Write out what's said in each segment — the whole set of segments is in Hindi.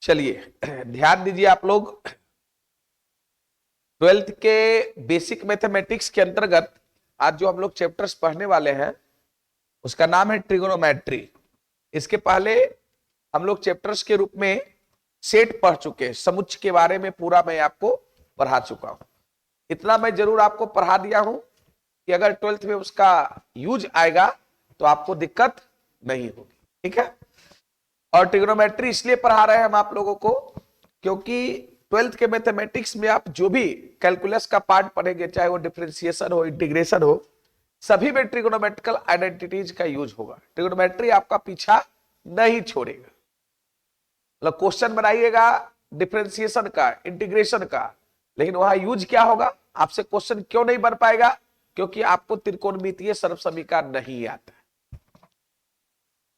चलिए ध्यान दीजिए आप लोग, ट्वेल्थ के बेसिक मैथमेटिक्स के अंतर्गत आज जो हम लोग चैप्टर्स पढ़ने वाले हैं उसका नाम है ट्रिगोनोमेट्री। इसके पहले हम लोग चैप्टर्स के रूप में सेट पढ़ चुके हैं, समुच्चय के बारे में पूरा मैं आपको पढ़ा चुका हूं। इतना मैं जरूर आपको पढ़ा दिया हूं कि अगर ट्वेल्थ में उसका यूज आएगा तो आपको दिक्कत नहीं होगी, ठीक है। और ट्रिगोनोमेट्री इसलिए पढ़ा रहे हैं हम आप लोगों को क्योंकि ट्वेल्थ के मैथमेटिक्स में आप जो भी कैलकुलस का पार्ट पढ़ेंगे, चाहे वो डिफरेंशिएशन हो, इंटीग्रेशन हो, सभी में ट्रिगोनोमेट्रिकल आइडेंटिटीज का यूज होगा। ट्रिगोनोमेट्री आपका पीछा नहीं छोड़ेगा। मतलब क्वेश्चन बनाइएगा डिफरेंशिएशन का, इंटीग्रेशन का, लेकिन वहां यूज क्या होगा, आपसे क्वेश्चन क्यों नहीं बन पाएगा, क्योंकि आपको त्रिकोणमितीय सर्वसमीकरण नहीं आता।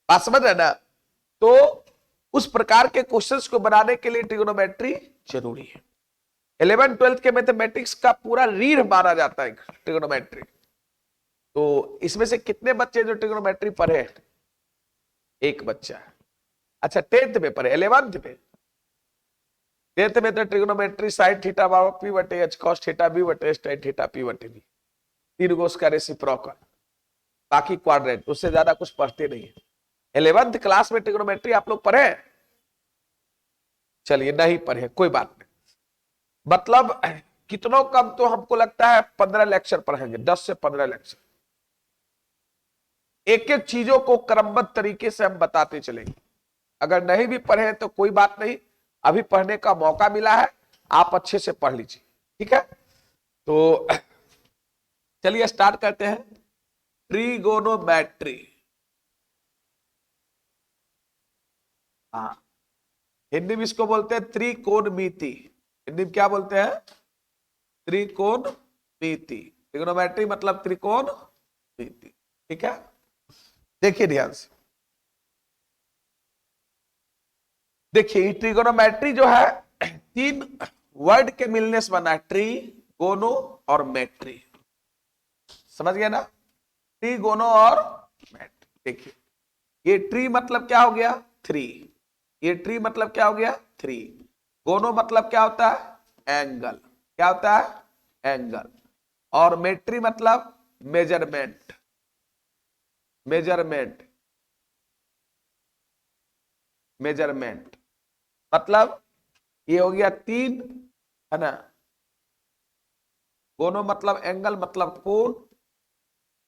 बात समझ रहे ना। तो उस प्रकार के क्वेश्चंस को बनाने के लिए ट्रिगोनोमेट्री जरूरी है। 11 12 के मैथमेटिक्स का पूरा रीढ़ माना जाता है ट्रिगोनोमेट्री। तो इसमें से कितने बच्चे जो ट्रिगोनोमेट्री पढ़े? एक बच्चा। अच्छा 10th में पढ़े, 11th में? 10th में तो ट्रिगोनोमेट्री साइन थीटा बराबर पी बटे एच कॉस थीटा बी बटे एच tan थीटा पी बटे बी, तीन गो उसका रेसिप्रोकल, बाकी क्वाड्रेंट, उससे ज्यादा कुछ पढ़ते नहीं है। 11th क्लास में ट्रिगोनोमेट्री आप लोग पढ़े? चलिए नहीं पढ़े, कोई बात नहीं। मतलब कितनों कम तो हमको लगता है 15 लेक्चर पढ़ेंगे, 10 से 15 लेक्चर। एक एक चीजों को क्रमबद्ध तरीके से हम बताते चलेंगे। अगर नहीं भी पढ़े तो कोई बात नहीं, अभी पढ़ने का मौका मिला है, आप अच्छे से पढ़ लीजिए, ठीक है। तो चलिए स्टार्ट करते हैं। ट्रिगोनोमेट्री, हाँ, हिंदी में इसको बोलते हैं त्रिकोणमिति। हिंदी में क्या बोलते हैं? त्रिकोणमिति। ट्रिगोनोमेट्री मतलब त्रिकोणमिति, ठीक है। देखिए ध्यान से, देखिए ट्रिगोनोमेट्री जो है तीन वर्ड के मिलने से बना है, ट्री, गोनो और मेट्री। समझ गए ना? ट्री, गोनो और मेट्री। देखिए ये ट्री मतलब क्या हो गया? 3। ये ट्री मतलब क्या हो गया? 3। गोनो मतलब क्या होता है? एंगल। क्या होता है? एंगल। और मेट्री मतलब मेजरमेंट। मेजरमेंट, मेजरमेंट मतलब ये हो गया 3, है ना। गोनो मतलब एंगल मतलब कोण,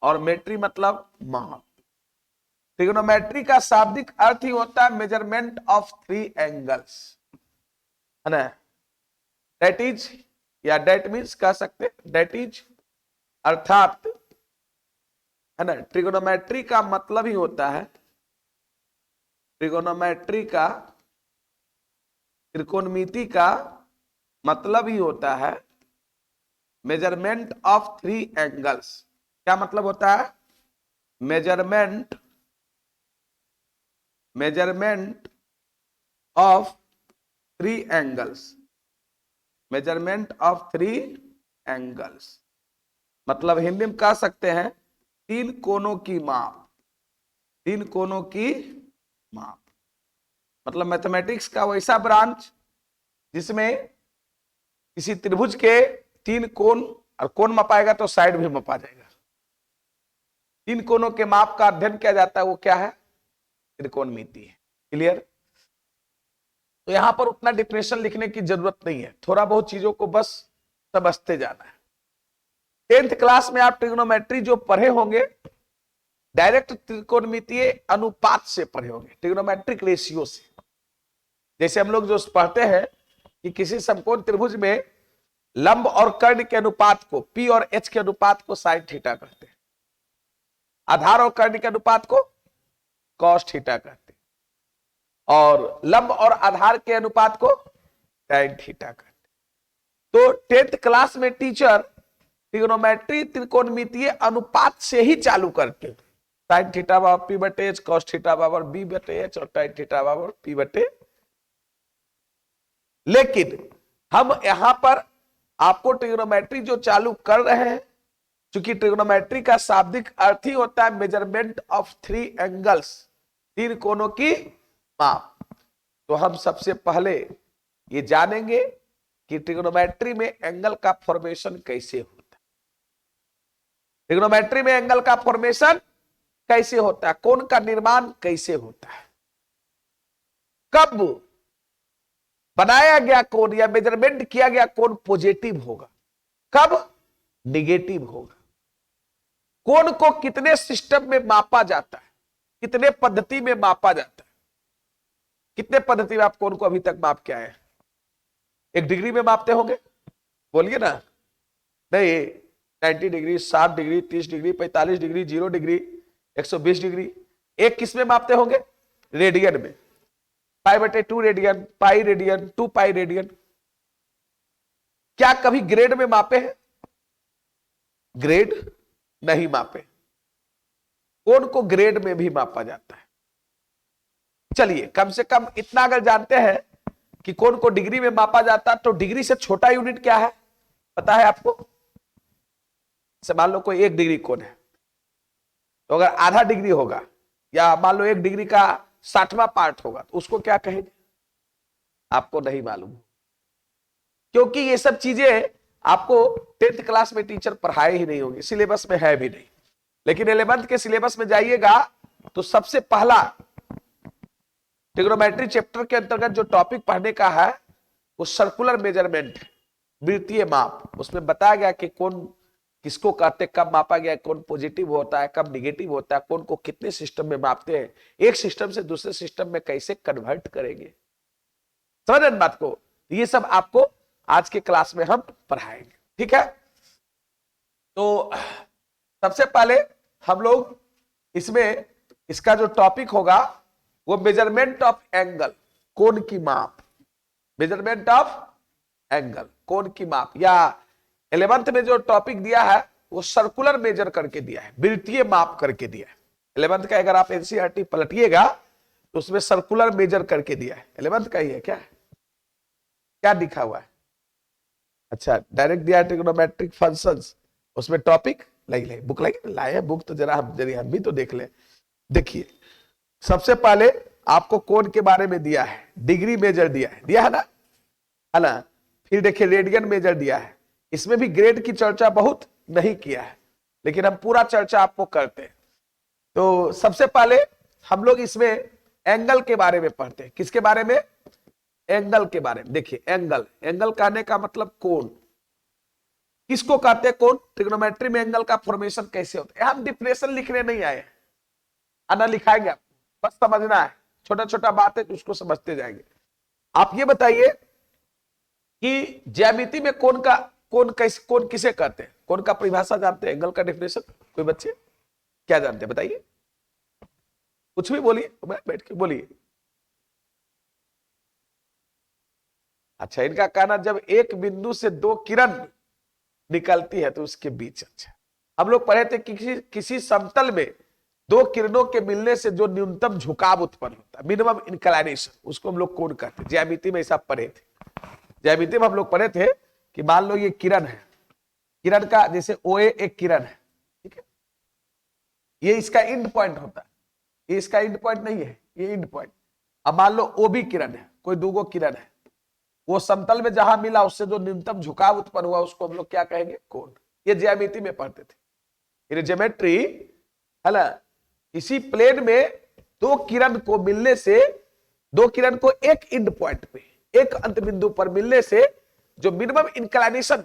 और मेट्री मतलब माप। ट्रिगोनोमेट्री का शाब्दिक अर्थ ही होता है मेजरमेंट ऑफ 3 एंगल्स, है ना। दैट इज, या दैट मीन्स कह सकते, दैट इज अर्थात, है ना। ट्रिगोनोमेट्री का मतलब ही होता है, ट्रिगोनोमेट्री का, त्रिकोणमिति का मतलब ही होता है मेजरमेंट ऑफ 3 एंगल्स। क्या मतलब होता है? Measurement, measurement of 3 angles. Measurement of 3 angles मतलब हिंदी में कह सकते हैं 3 कोनों की माप। 3 कोनों की माप मतलब मैथमेटिक्स का वैसा ब्रांच जिसमें किसी त्रिभुज के 3 कोण, और कोण मपाएगा तो साइड भी मपा जाएगा। 3 कोनों के माप का अध्ययन किया जाता है, वो क्या है? त्रिकोणमिति है। क्लियर? तो यहां पर उतना डिफिनेशन लिखने की जरूरत नहीं है, थोड़ा बहुत चीजों को बस समझते जाना है। 10th क्लास में आप ट्रिग्नोमेट्री जो पढ़े होंगे डायरेक्ट त्रिकोणमितीय अनुपात से पढ़े होंगे, ट्रिग्नोमेट्रिक रेशियो से। जैसे हम लोग जो पढ़ते हैं कि किसी समकोण त्रिभुज में लंब और कर्ण के अनुपात को, पी और एच के अनुपात को साइन थीटा कहते हैं, आधार और कर्ण के अनुपात को कॉस थीटा कहते हैं, और लंब और आधार के अनुपात को टैन थीटा कहते हैं। तो 10th क्लास में टीचर ट्रिग्नोमेट्री त्रिकोणमितीय अनुपात से ही चालू करते हैं। साइन थीटा बराबर पी बटे एच, कॉस थीटा बराबर बी बटे एच, और टैन थीटा बराबर पी बटे। लेकिन हम यहां पर आपको ट्रिग्नोमेट्री जो चालू कर रहे हैं, क्योंकि ट्रिग्नोमेट्री का शाब्दिक अर्थ ही होता है मेजरमेंट ऑफ 3 एंगल्स, 3 कोनों की माप। तो हम सबसे पहले ये जानेंगे कि ट्रिग्नोमेट्री में एंगल का फॉर्मेशन कैसे होता है। ट्रिग्नोमेट्री में एंगल का फॉर्मेशन कैसे होता है, कोण का निर्माण कैसे होता है, कब बनाया गया कोण या मेजरमेंट किया गया कोण पॉजिटिव होगा, कब निगेटिव होगा, कोण को कितने सिस्टम में मापा जाता है, कितने पद्धति में मापा जाता है। कितने पद्धति में आप कोण को अभी तक माप के आए हैं? 1 डिग्री में मापते होंगे, बोलिए ना। नहीं, 90 degree, 60 degree, 30 degree, 45 degree, 0 degree, 120 degree. एक किस में मापते होंगे? रेडियन में। π/2 radian, pi radian, 2 pi radian. क्या कभी ग्रेड में मापे हैं? ग्रेड नहीं मापे। कोण को ग्रेड में भी मापा जाता है। चलिए कम से कम इतना अगर जानते हैं कि कोण को डिग्री में मापा जाता है, तो डिग्री से छोटा यूनिट क्या है पता है आपको? से मान लो कोई 1 डिग्री कोण है, तो अगर आधा डिग्री होगा या मान लो 1 डिग्री का 60वां पार्ट होगा, तो उसको क्या कहेंगे? आपको नहीं मालूम, क्योंकि ये सब चीजें आपको 10th क्लास में टीचर पढ़ाए ही नहीं होंगे, सिलेबस में है भी नहीं। लेकिन 11th के सिलेबस में जाइएगा तो सबसे पहला ट्रिग्नोमेट्री चैप्टर के अंतर्गत जो टॉपिक पढ़ने का है वो सर्कुलर मेजरमेंट, वृत्तीय माप। उसमें बताया गया कि कोण किसको कहते, कब मापा गया, कौन पॉजिटिव होता है, कब निगेटिव होता है, कौन को कितने सिस्टम में मापते हैं, एक सिस्टम से दूसरे सिस्टम में कैसे कन्वर्ट करेंगे। समझ रहे बात को? ये सब आपको आज के क्लास में हम पढ़ाएंगे, ठीक है। तो सबसे पहले हम लोग इसमें इसका जो टॉपिक होगा वो मेजरमेंट ऑफ एंगल, कोण की माप। मेजरमेंट ऑफ एंगल, कोण की माप। या 11th में जो टॉपिक दिया है वो सर्कुलर मेजर करके दिया है, वृत्तीय माप करके दिया है। 11th का अगर आप एनसीईआरटी पलटिएगा तो उसमें सर्कुलर मेजर करके दिया है। 11th का ही है क्या? क्या लिखा हुआ है? अच्छा, डायरेक्ट दिया है ट्रिग्नोमेट्रिक फंक्शंस। उसमें टॉपिक लगी बुक लगी लाए बुक, तो जरा हम भी तो देख ले। देखिए सबसे पहले आपको कोण के बारे में दिया है, डिग्री मेजर दिया है ना। फिर देखिए रेडियन मेजर दिया है। इसमें भी ग्रेड की चर्चा बहुत नहीं किया है, लेकिन हम पूरा चर्चा आपको करते हैं। तो सबसे पहले हम लोग इसमें एंगल के बारे में पढ़ते हैं। किसके बारे में? एंगल के बारे में। देखिए एंगल कहने का मतलब कोण। किसको कहते हैं कोण? ट्रिग्नोमेट्री में एंगल का फॉर्मेशन कैसे होता है। हम डिफिनेशन लिखने नहीं आए, आना लिखाएंगे आपको, बस समझना है। छोटा छोटा बात है तो उसको समझते जाएंगे। आप ये बताइए कि ज्यामिति में कोण किसे कहते हैं? कोण का परिभाषा जानते हैं? एंगल का डेफिनेशन कोई बच्चे क्या जानते हैं बताइए? कुछ भी बोलिए, बैठ के बोलिए। अच्छा, इनका कहना जब एक बिंदु से 2 किरण निकलती है तो उसके बीच। अच्छा, हम लोग पढ़े थे कि किसी समतल में 2 किरणों के मिलने से जो न्यूनतम झुकाव उत्पन्न होता है, मिनिमम इंक्लाइनेशन, उसको हम लोग कोण कहते हैं। ज्यामिति में ऐसा पढ़े थे। ज्यामिति में हम लोग पढ़े थे कि मान लो ये किरण है, किरण का जैसे OA एक किरण है, ठीक है, ये इसका एंड पॉइंट होता है, ये इसका एंड पॉइंट नहीं है, ये एंड पॉइंट। अब मान लो OB किरण है, कोई 2 किरण है, वो समतल में जहां मिला उससे जो न्यूनतम झुकाव उत्पन्न हुआ उसको हम लोग क्या कहेंगे? कोण। ये ज्यामिति में पढ़ते थे। ज्योमेट्री है ना, इसी प्लेन में 2 किरण को मिलने से, 2 किरण को एक एंड पॉइंट पे, एक अंत बिंदु पर मिलने से जो मिनिमम इंक्लाइनेशन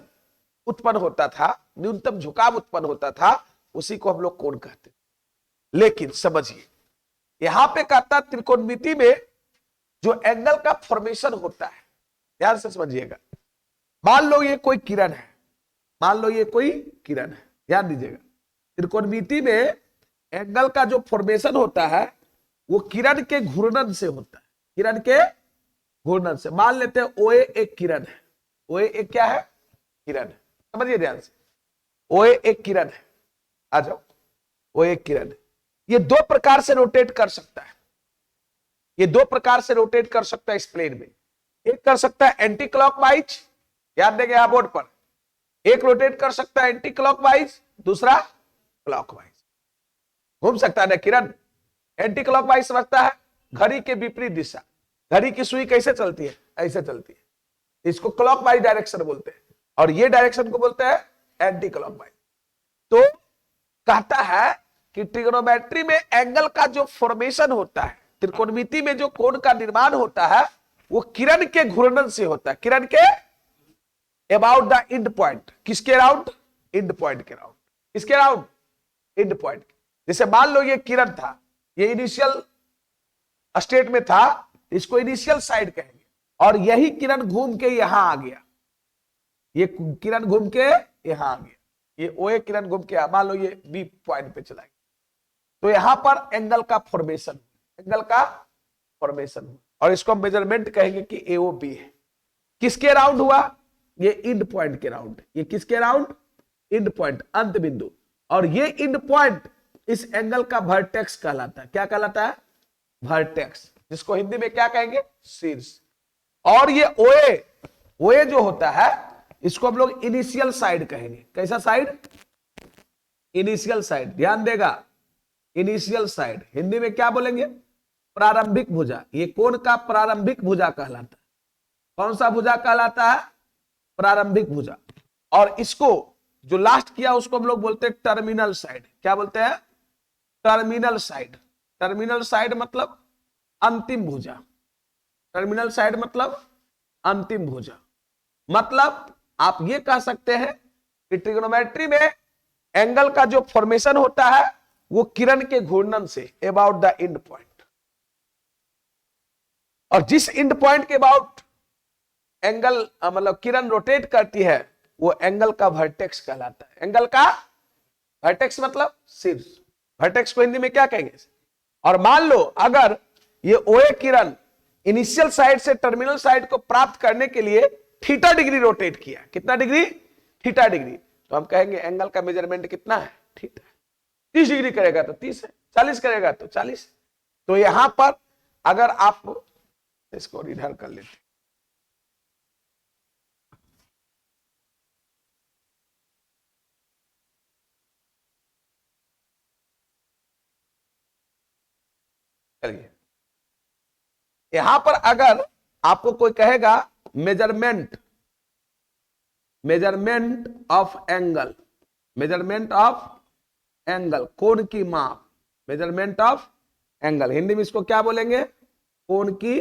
उत्पन्न होता था, न्यूनतम झुकाव उत्पन्न होता था, उसी को हम लोग कोण कहते। लेकिन समझिए यहां पे कहता त्रिकोणमिति में जो एंगल का फॉर्मेशन होता है, ध्यान से समझिएगा। मान लो ये कोई किरण है, मान लो ये कोई किरण है, ध्यान दीजिएगा। त्रिकोणमिति में एंगल का जो फॉर्मेशन होता है वो किरण के घूर्णन से होता है, किरण के घूर्णन से। मान लेते हैं OA एक किरण है, OA एक क्या है? किरण है। समझिए ध्यान से, OA एक किरण है, आ जाओ। OA एक किरण है, ये 2 प्रकार से रोटेट कर सकता है, ये 2 प्रकार से रोटेट कर सकता है इस प्लेन में। एक कर सकता है एंटी क्लॉकवाइज, याद देंगे आप बोर्ड पर। एक रोटेट कर सकता है एंटी क्लॉकवाइज, दूसरा क्लॉकवाइज। घूम सकता है ना किरण? एंटी क्लॉकवाइज समझता है घड़ी के विपरीत दिशा, घड़ी की सुई कैसे चलती है, ऐसे चलती है। इसको क्लॉकवाइज डायरेक्शन बोलते हैं, और ये डायरेक्शन को बोलते हैं एंटी क्लॉकवाइज। तो कहता है कि ट्रिग्नोमेट्री में एंगल का जो फॉर्मेशन होता है, त्रिकोणमिति में जो कोण का निर्माण होता है, वो किरण के घूर्णन से होता है। किरण के अबाउट द एंड पॉइंट, किसके अराउंड, एंड पॉइंट के अराउंड, किसके अराउंड, एंड पॉइंट। जैसे मान लो ये किरण था, ये इनिशियल स्टेट में था, इसको इनिशियल साइड कहेंगे, और यही किरण घूम के यहां आ गया, ये किरण घूम के यहां आ गया, ये ओए किरण घूम के मान लो ये बी पॉइंट पे चला गया, तो यहां पर एंगल का फॉर्मेशन, एंगल का फॉर्मेशन, और इसको हम मेजरमेंट कहेंगे कि एओ बी है। किसके अराउंड हुआ, ये इंड पॉइंट के अराउंड, ये किसके अराउंड, इंड पॉइंट, अंत बिंदु। और ये इंड पॉइंट इस एंगल का वर्टेक्स कहलाता है। क्या कहलाता है, वर्टेक्स, जिसको हिंदी में क्या कहेंगे, शीर्ष। और ये ओए, ओए जो होता है इसको हम लोग इनिशियल साइड कहेंगे। कैसा साइड, इनिशियल साइड, ध्यान देगा, इनिशियल साइड हिंदी में क्या बोलेंगे, प्रारंभिक भुजा। ये कोण का प्रारंभिक भुजा कहलाता है। कौन सा भुजा कहलाता है, प्रारंभिक भुजा। और इसको जो लास्ट किया उसको हम लोग बोलते हैं टर्मिनल साइड। क्या बोलते हैं, टर्मिनल साइड। टर्मिनल साइड मतलब अंतिम भुजा, टर्मिनल साइड मतलब अंतिम भुजा। मतलब आप ये कह सकते हैं कि ट्रिग्नोमेट्री में एंगल का जो फॉर्मेशन होता है वो किरण के घूर्णन say about the end point, और जिस एंड पॉइंट के अबाउट एंगल मतलब किरण रोटेट करती है वो एंगल का वर्टेक्स कहलाता है। एंगल का वर्टेक्स मतलब शीर्ष। वर्टेक्स को हिंदी में क्या कहेंगे। और मान लो अगर ये ओए किरण इनिशियल साइड से टर्मिनल साइड को प्राप्त करने के लिए थीटा डिग्री रोटेट किया, कितना डिग्री, थीटा डिग्री, तो हम कहेंगे एंगल का मेजरमेंट कितना है, थीटा। 30 डिग्री करेगा तो 30 है, 40 करेगा तो 40। तो यहां पर अगर आप इसको इधर कर लेते, चलिए यहां पर अगर आपको कोई कहेगा measurement, measurement of angle, measurement of angle, कोण की माप, मेजरमेंट ऑफ एंगल, हिंदी में इसको क्या बोलेंगे, कोण की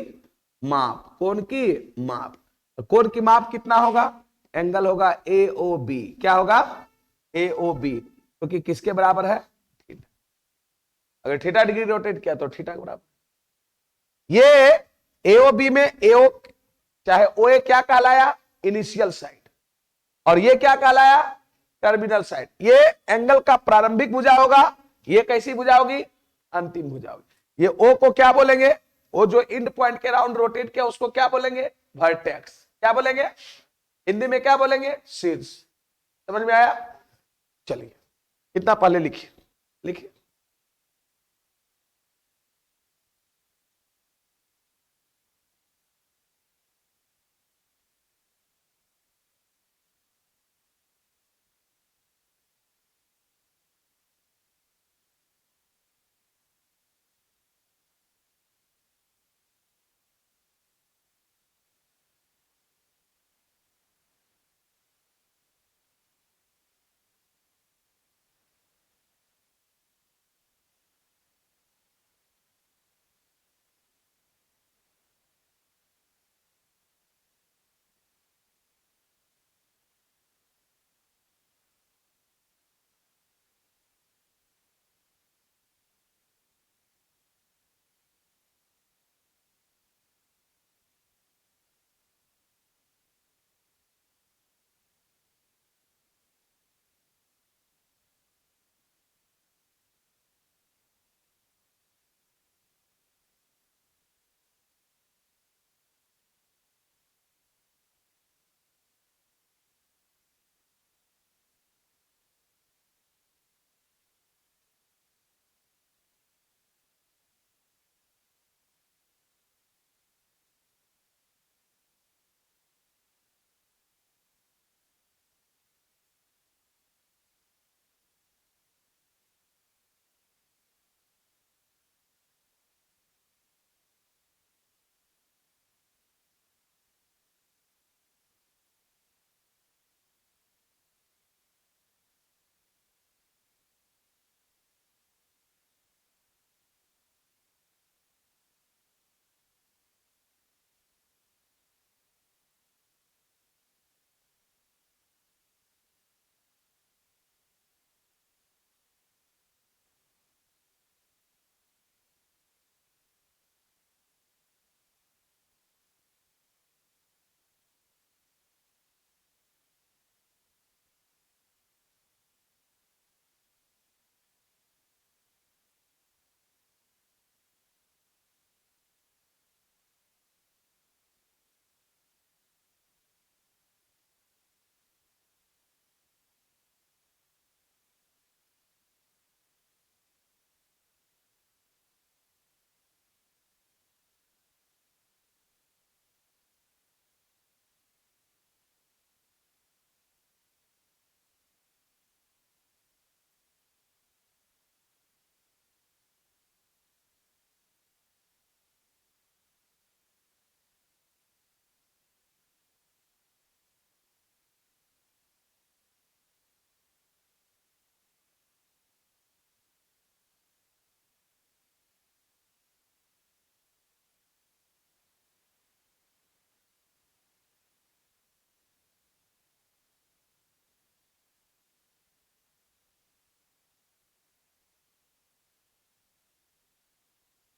माप, कोण की माप। तो कोण की माप कितना होगा, एंगल होगा ए ओ बी। क्या होगा, ए ओ बी, क्योंकि किसके बराबर है, थीटा। अगर थीटा डिग्री रोटेट किया तो थीटा के बराबर। ये एओ बी में एओ चाहे ओ ए क्या कहलाया, इनिशियल साइड, और ये क्या कहलाया, टर्मिनल साइड। ये एंगल का प्रारंभिक भुजा होगा, ये कैसी भुजा होगी, अंतिम भुजा होगी। ये ओ को क्या बोलेंगे, वो जो एंड पॉइंट के राउंड रोटेट किया उसको क्या बोलेंगे, वर्टेक्स। क्या बोलेंगे, हिंदी में क्या बोलेंगे, शीर्ष। समझ में आया, चलिए कितना पहले लिखिए, लिखिए।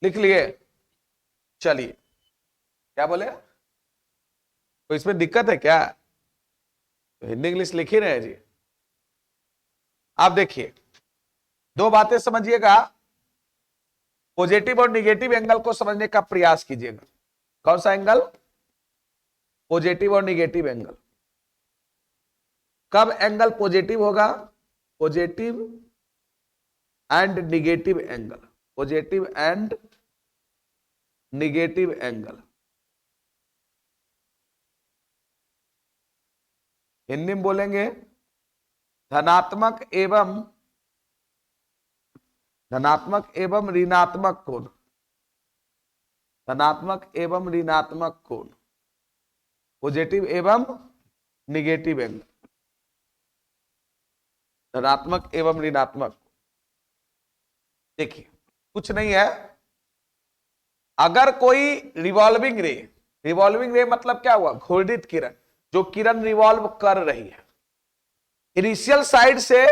लिख लिए? चलिए, क्या बोले? तो इसमें दिक्कत है क्या? तो हिंदी इंग्लिश लिख ही रहे हैं जी। आप देखिए, दो बातें समझिएगा, पॉजिटिव और निगेटिव एंगल को समझने का प्रयास कीजिएगा। कौन सा एंगल? पॉजिटिव और निगेटिव एंगल। कब एंगल पॉजिटिव होगा? Positive and negative angle, positive and negative angle. Hindi में बोलेंगे धनात्मक एवं ऋणात्मक कोण, धनात्मक एवं ऋणात्मक कोण, पॉजिटिव एवं निगेटिव एंगल, धनात्मक एवं ऋणात्मक। देखिए, कुछ नहीं है, अगर कोई रिवॉल्विंग रे मतलब क्या हुआ? घूर्णित किरण, जो किरण रिवॉल्व कर रही है, इनिशियल साइड से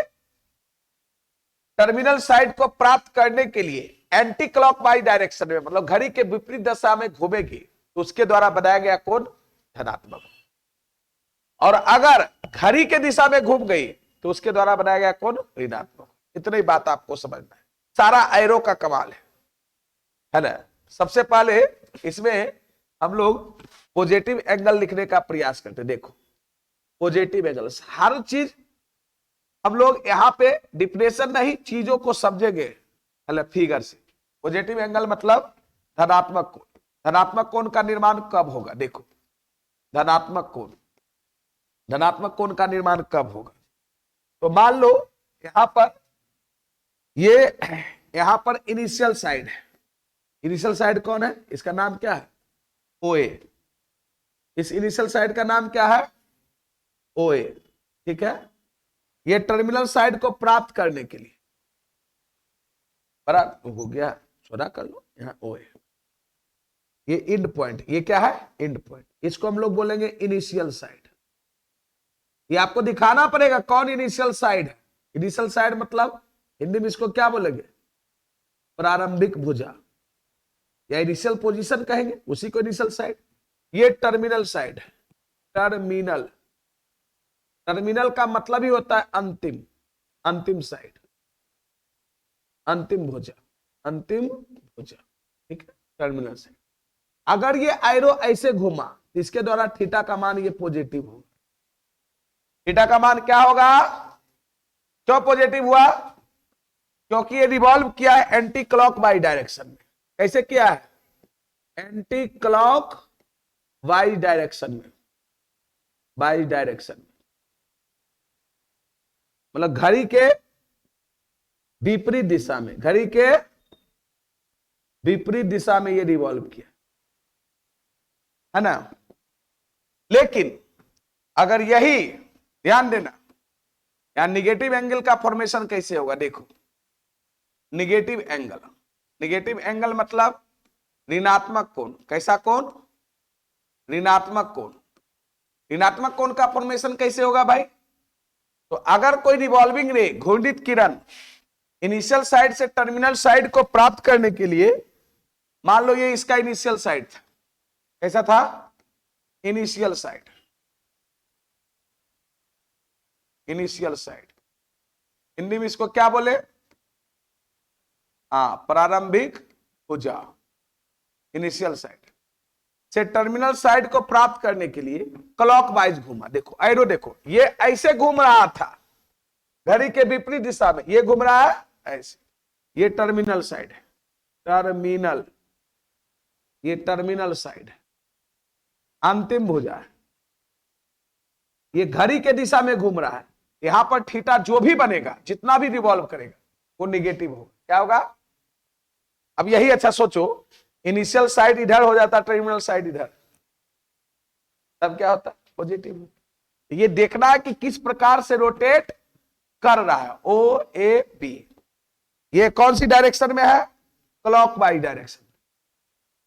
टर्मिनल साइड को प्राप्त करने के लिए एंटी क्लॉकवाइज डायरेक्शन में, मतलब घड़ी के विपरीत दिशा में घूमेगी, तो उसके द्वारा बनाया गया कोण धनात्मक। और अगर घड़ी के दिशा में घूम गई तो उसके द्वारा बनाया गया कोण ऋणात्मक। इतनी बात आपको समझना है, सारा एरो का कमाल है ना। सबसे पहले इसमें हम लोग पॉजिटिव एंगल लिखने का प्रयास करते। देखो, पॉजिटिव एंगल, हर चीज हम लोग यहां पे डिफिनेशन नहीं, चीजों को समझेंगे फिगर से। पॉजिटिव एंगल मतलब धनात्मक कोण। धनात्मक कोण का निर्माण कब होगा? देखो, धनात्मक कोण का निर्माण कब होगा? तो मान लो यहां पर इनिशियल साइड है। इनिशियल साइड कौन है? इसका नाम क्या है? OA। इस इनिशियल साइड का नाम क्या है? OA। ठीक है, ये टर्मिनल साइड को प्राप्त करने के लिए, बराबर हो गया, सोना कर लो, यहां OA। ये इंड पॉइंट, ये क्या है? End point. इसको हम लोग बोलेंगे इनिशियल साइड। ये आपको दिखाना पड़ेगा कौन इनिशियल साइड है। इनिशियल साइड मतलब हिंदी में इसको क्या बोलेंगे? प्रारंभिक भुजा, या इनिशियल पोजीशन कहेंगे, उसी को इनिशियल साइड। ये टर्मिनल साइड है। टर्मिनल का मतलब ही होता है अंतिम साइड, अंतिम भुजा। ठीक है, टर्मिनल साइड। अगर ये एरो ऐसे घूमा तो इसके द्वारा थीटा का मान ये पॉजिटिव होगा। थीटा का मान क्या होगा? क्यों पॉजिटिव हुआ? क्योंकि ये रिवॉल्व किया है एंटी क्लॉक वाइज डायरेक्शन में। कैसे किया है? एंटी क्लॉक वाइज डायरेक्शन में, मतलब घड़ी के विपरीत दिशा में, घड़ी के विपरीत दिशा में ये रिवॉल्व किया है ना। लेकिन अगर यही, ध्यान देना, यहां निगेटिव एंगल का फॉर्मेशन कैसे होगा? देखो, निगेटिव एंगल मतलब ऋणात्मक कोण। कैसा कोण? ऋणात्मक कोण। ऋणात्मक कोण का फॉर्मेशन कैसे होगा भाई? तो अगर कोई रिवॉल्विंग रे, घूर्णित किरण, इनिशियल साइड से टर्मिनल साइड को प्राप्त करने के लिए, मान लो ये इसका इनिशियल साइड था। कैसा था? Initial side. हिंदी में इसको क्या बोले? प्रारंभिक भुजा, इनिशियल साइड से टर्मिनल साइड को प्राप्त करने के लिए क्लॉकवाइज घूमा। देखो एरो, देखो ये ऐसे घूम रहा था घड़ी के विपरीत दिशा में, ये घूम रहा है ऐसे। ये टर्मिनल साइड है, ये टर्मिनल साइड है, अंतिम भुजा है। ये घड़ी के दिशा में घूम रहा है। यहां पर थीटा जो भी बनेगा, जितना भी रिवॉल्व करेगा, वो निगेटिव होगा। क्या होगा? अब यही अच्छा सोचो, इनिशियल साइड इधर हो जाता, टर्मिनल साइड इधर, तब क्या होता? पॉजिटिव। ये देखना है कि किस प्रकार से रोटेट कर रहा है। OAB ये कौन सी डायरेक्शन में है? Clockwise direction.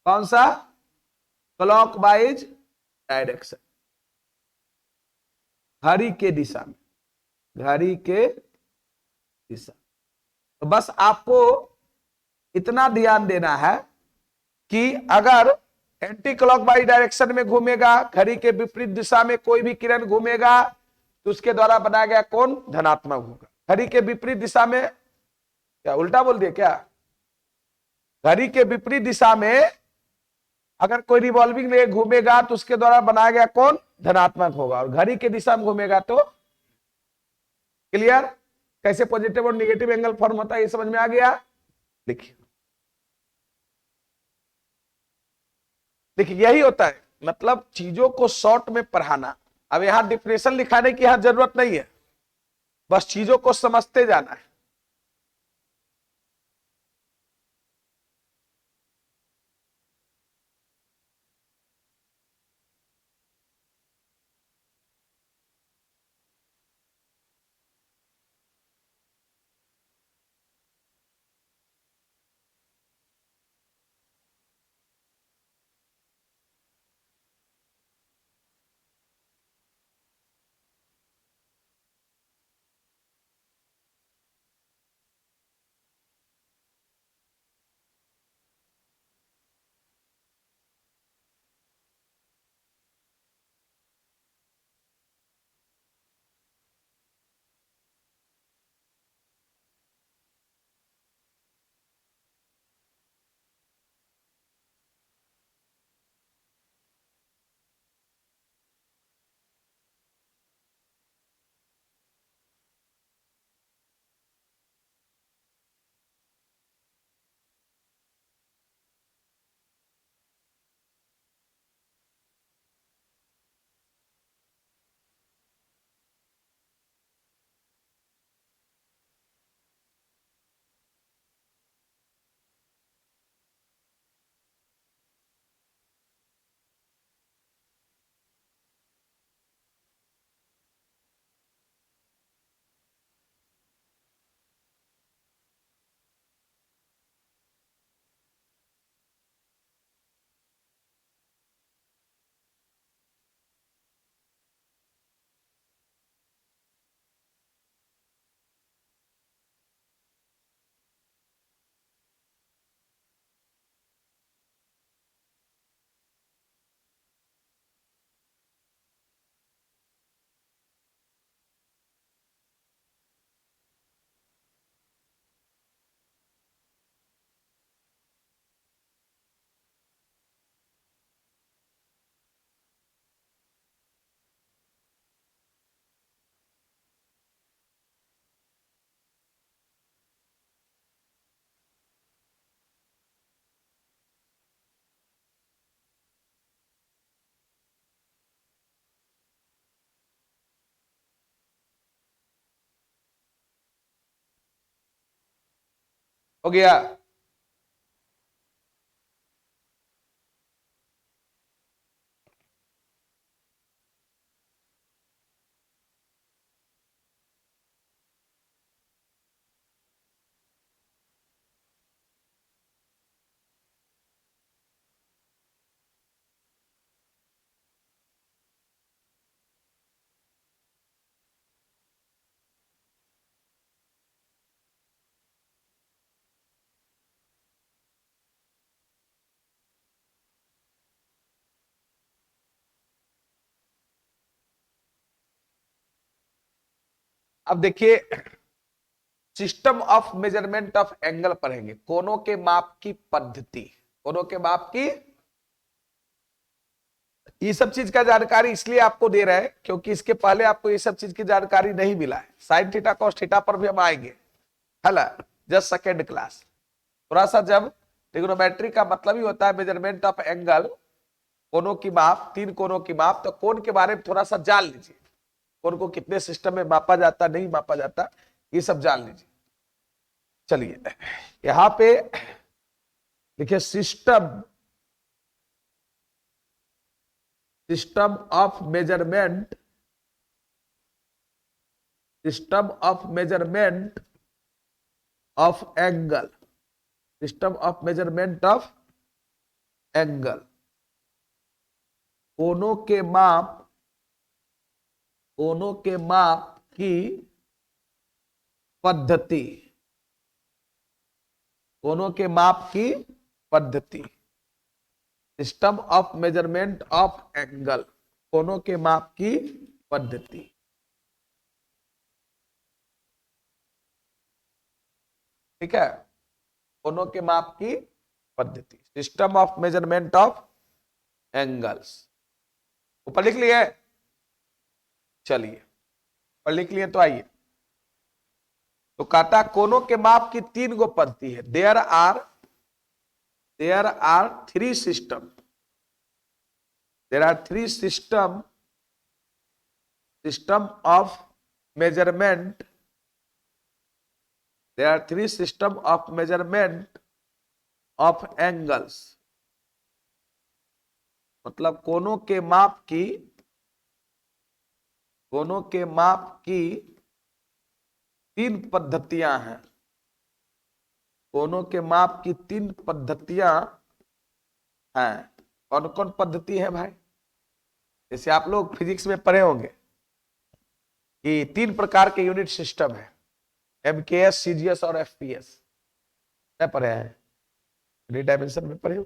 कौन सा? क्लॉकवाइज डायरेक्शन, घड़ी के दिशा में, घड़ी के दिशा। तो बस आपको इतना ध्यान देना है कि अगर एंटी क्लॉकवाइज डायरेक्शन में घूमेगा, घड़ी के विपरीत दिशा में कोई भी किरण घूमेगा तो उसके द्वारा बनाया गया कोण धनात्मक होगा। घड़ी के विपरीत दिशा में, क्या उल्टा बोल दिया क्या? घड़ी के विपरीत दिशा में अगर कोई रिवॉल्विंग में घूमेगा तो उसके द्वारा बनाया गया कोण धनात्मक होगा, और घड़ी के दिशा में घूमेगा तो, क्लियर? कैसे पॉजिटिव और निगेटिव एंगल फॉर्म होता है ये समझ में आ गया? देखिए देखिए यही होता है, मतलब चीजों को शॉर्ट में पढ़ाना। अब यहां डिफिनेशन लिखाने की यहां जरूरत नहीं है, बस चीजों को समझते जाना है। हो गया? अब देखिए system of measurement of angle पढ़ेंगे, कोनों के माप की पद्धति, कोनों के माप की। ये सब चीज का जानकारी इसलिए आपको दे रहे हैं क्योंकि इसके पहले आपको ये सब चीज की जानकारी नहीं मिला है। साइन थीटा कॉस थीटा पर भी हम आएंगे, है जस्ट सेकेंड क्लास। थोड़ा सा जब ट्रिग्नोमेट्री का मतलब ही होता है मेजरमेंट ऑफ एंगल, कोनों की माप, तीन कोनों की माप, तो कोण के बारे में थोड़ा सा जान लीजिए, कोण को कितने सिस्टम में मापा जाता नहीं मापा जाता ये सब जान लीजिए। चलिए यहां पे देखिए system of measurement, system of measurement of angle, system of measurement of angle, कोनों के माप, कोनों के माप की पद्धति, कोनों के माप की पद्धति। System of measurement of angle, कोनों के माप की पद्धति। ठीक है, कोनों के माप की पद्धति, system of measurement of angles. ऊपर लिख लिए? चलिए ऊपर लिख लिए तो आइए, तो कहता कोनों के माप की 3 गो पद्धति है। There are 3 system, there are 3 system of measurement, there are 3 system of measurement of angles. मतलब कोनों के माप की, कोनों के माप की 3 पद्धतियां हैं। कोनों के माप की 3 पद्धतियां हैं। कौन कौन पद्धति है भाई? जैसे आप लोग फिजिक्स में पढ़े होंगे कि 3 प्रकार के यूनिट सिस्टम है, एमकेएस, सीजीएस और एफपीएस। क्या पढ़े हैं? 3 डायमेंशन में पढ़े हो,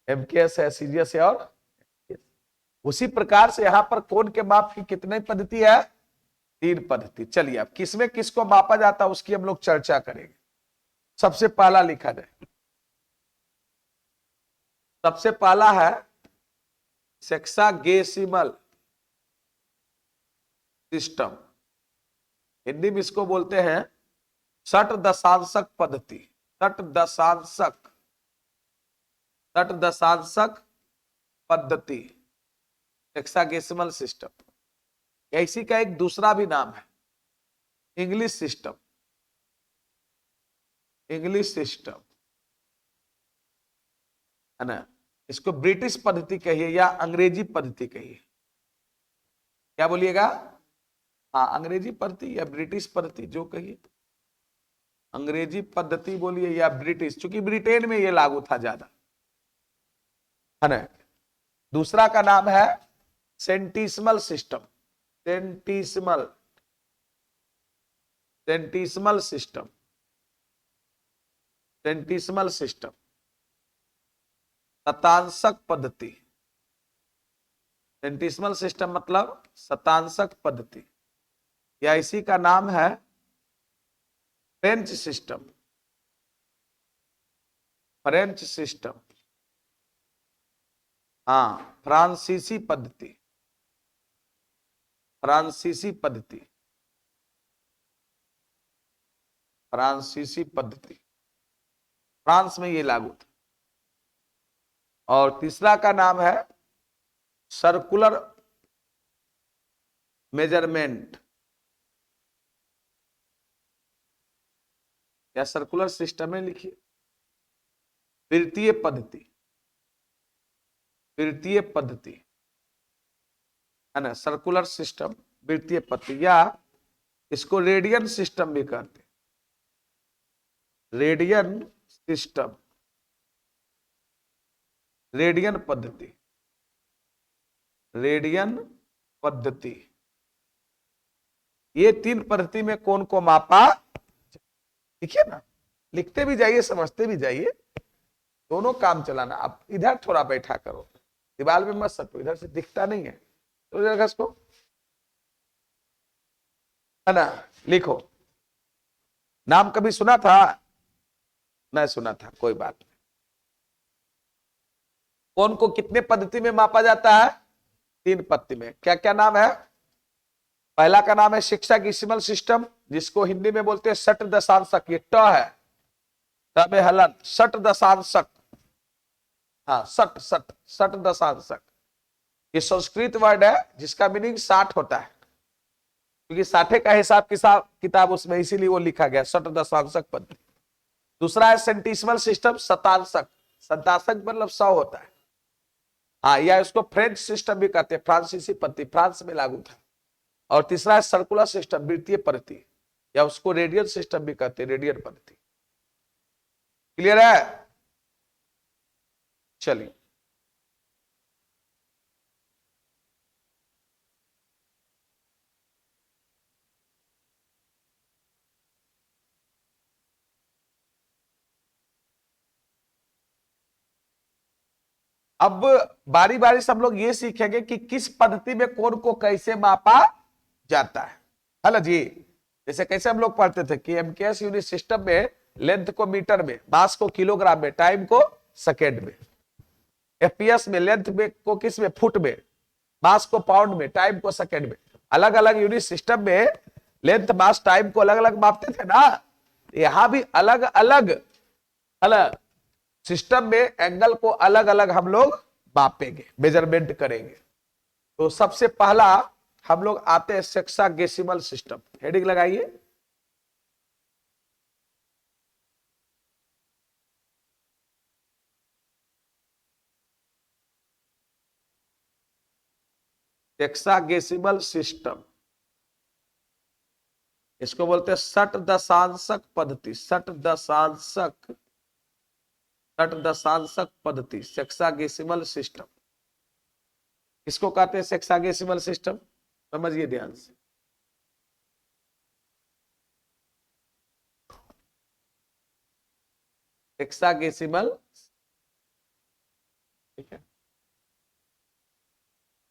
एमकेएस है, सीजीएस है और FPS। उसी प्रकार से यहां पर कोण के माप की कितनी पद्धति है? 3 पद्धति। चलिए अब किसमें किसको मापा जाता है उसकी हम लोग चर्चा करेंगे। सबसे पहला लिखा जाए, सबसे पहला है सेक्सागेसिमल सिस्टम। हिंदी में इसको बोलते हैं षट दशांशक पद्धति। षट दशांशक पद्धति, हेक्साडेसिमल सिस्टम। इसी का एक दूसरा भी नाम है इंग्लिश सिस्टम। इंग्लिश सिस्टम है ना, इसको ब्रिटिश पद्धति कहिए या अंग्रेजी पद्धति कहिए। क्या बोलिएगा? हाँ, अंग्रेजी पद्धति या ब्रिटिश पद्धति जो कहिए। अंग्रेजी पद्धति बोलिए या ब्रिटिश, क्योंकि ब्रिटेन में ये लागू था ज्यादा, है ना। दूसरा का नाम है सेंटिसिमल सिस्टम। सेंटिसिमल, सेंटिसिमल सिस्टम, सेंटिसिमल सिस्टम, शतांशक पद्धति। सेंटिसिमल सिस्टम मतलब शतांशक पद्धति, या इसी का नाम है फ्रेंच सिस्टम। फ्रेंच सिस्टम, हाँ, फ्रांसीसी पद्धति। फ्रांसीसी पद्धति, फ्रांसीसी पद्धति, फ्रांस में ये लागू था। और तीसरा का नाम है सर्कुलर मेजरमेंट या सर्कुलर सिस्टम में लिखिए वृत्तीय पद्धति। वृत्तीय पद्धति है ना, सर्कुलर सिस्टम, वृत्तीय पद्धति, या इसको रेडियन सिस्टम भी कहते हैं। रेडियन सिस्टम, रेडियन पद्धति, रेडियन पद्धति। ये 3 पद्धति में कौन को मापा, देखिए ना, लिखते भी जाइए समझते भी जाइए, दोनों काम चलाना। आप इधर थोड़ा बैठा करो, दीवार में मत सटो, इधर से दिखता नहीं है तो इधर घस को, है ना। लिखो, नाम कभी सुना था? नहीं सुना था, कोई बात नहीं। कौन को कितने पद्धति में मापा जाता है? 3 पद्धति में। क्या क्या नाम है? पहला का नाम है हेक्साडेसिमल सिस्टम, जिसको हिंदी में बोलते हैं षट दशांशक। ये ट है, ट में हलन, षट दशांशक। हाँ, षट षट षट दशांशक। ये संस्कृत वर्ड है जिसका मीनिंग 60 होता है, क्योंकि 60 का हिसाब किताब उसमें, इसीलिए वो लिखा गया षट दशांशक पद्धति। दूसरा है सेंटिसिमल सिस्टम, शतांशक। शतांशक मतलब 100 होता है। हाँ, या इसको फ्रेंच सिस्टम भी कहते हैं, फ्रांसीसी पद्धति, फ्रांस में लागू था। और तीसरा है सर्कुलर सिस्टम, वृत्तीय पद्धति, या उसको रेडियल सिस्टम भी कहते हैं, रेडियल पद्धति। क्लियर है? चलिए, अब बारी बारी से हम लोग ये सीखेंगे कि किस पद्धति में कोण को कैसे मापा जाता है ना जी। जैसे कैसे हम लोग पढ़ते थे कि एमकेएस यूनिट सिस्टम में लेंथ को मीटर में, मास को किलोग्राम में, टाइम को सेकेंड में। एफपीएस में लेंथ में को किस में, फुट में, मास को पाउंड में, टाइम को सेकेंड में। अलग अलग यूनिट सिस्टम में लेंथ, मास, टाइम को अलग अलग मापते थे ना। यहां भी अलग अलग अलग सिस्टम में एंगल को अलग अलग हम लोग मापेंगे, मेजरमेंट करेंगे। तो सबसे पहला हम लोग आते हैं सेक्सागेसिमल सिस्टम। हेडिंग लगाइए। सेक्सागेसिमल सिस्टम, इसको बोलते हैं षट दशांशक पद्धति। षट दशांशक पद्धति, सेक्सागेसिमल सिस्टम। इसको कहते हैं सेक्सागेसिमल सिस्टम। समझिए ध्यान से। हेक्साडेसिमल, ठीक है।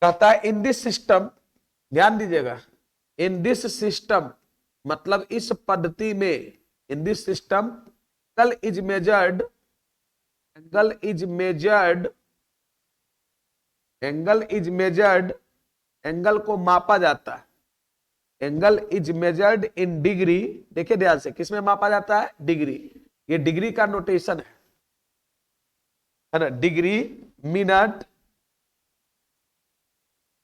कहता है इन दिस सिस्टम, ध्यान दीजिएगा, इन दिस सिस्टम मतलब इस पद्धति में, इन this system angle is measured, angle is measured, angle is measured, angle को मापा जाता है। Angle is measured in degree. देखिए ध्यान से, किसमें मापा जाता है? डिग्री। ये डिग्री का नोटेशन है ना। डिग्री, मिनट,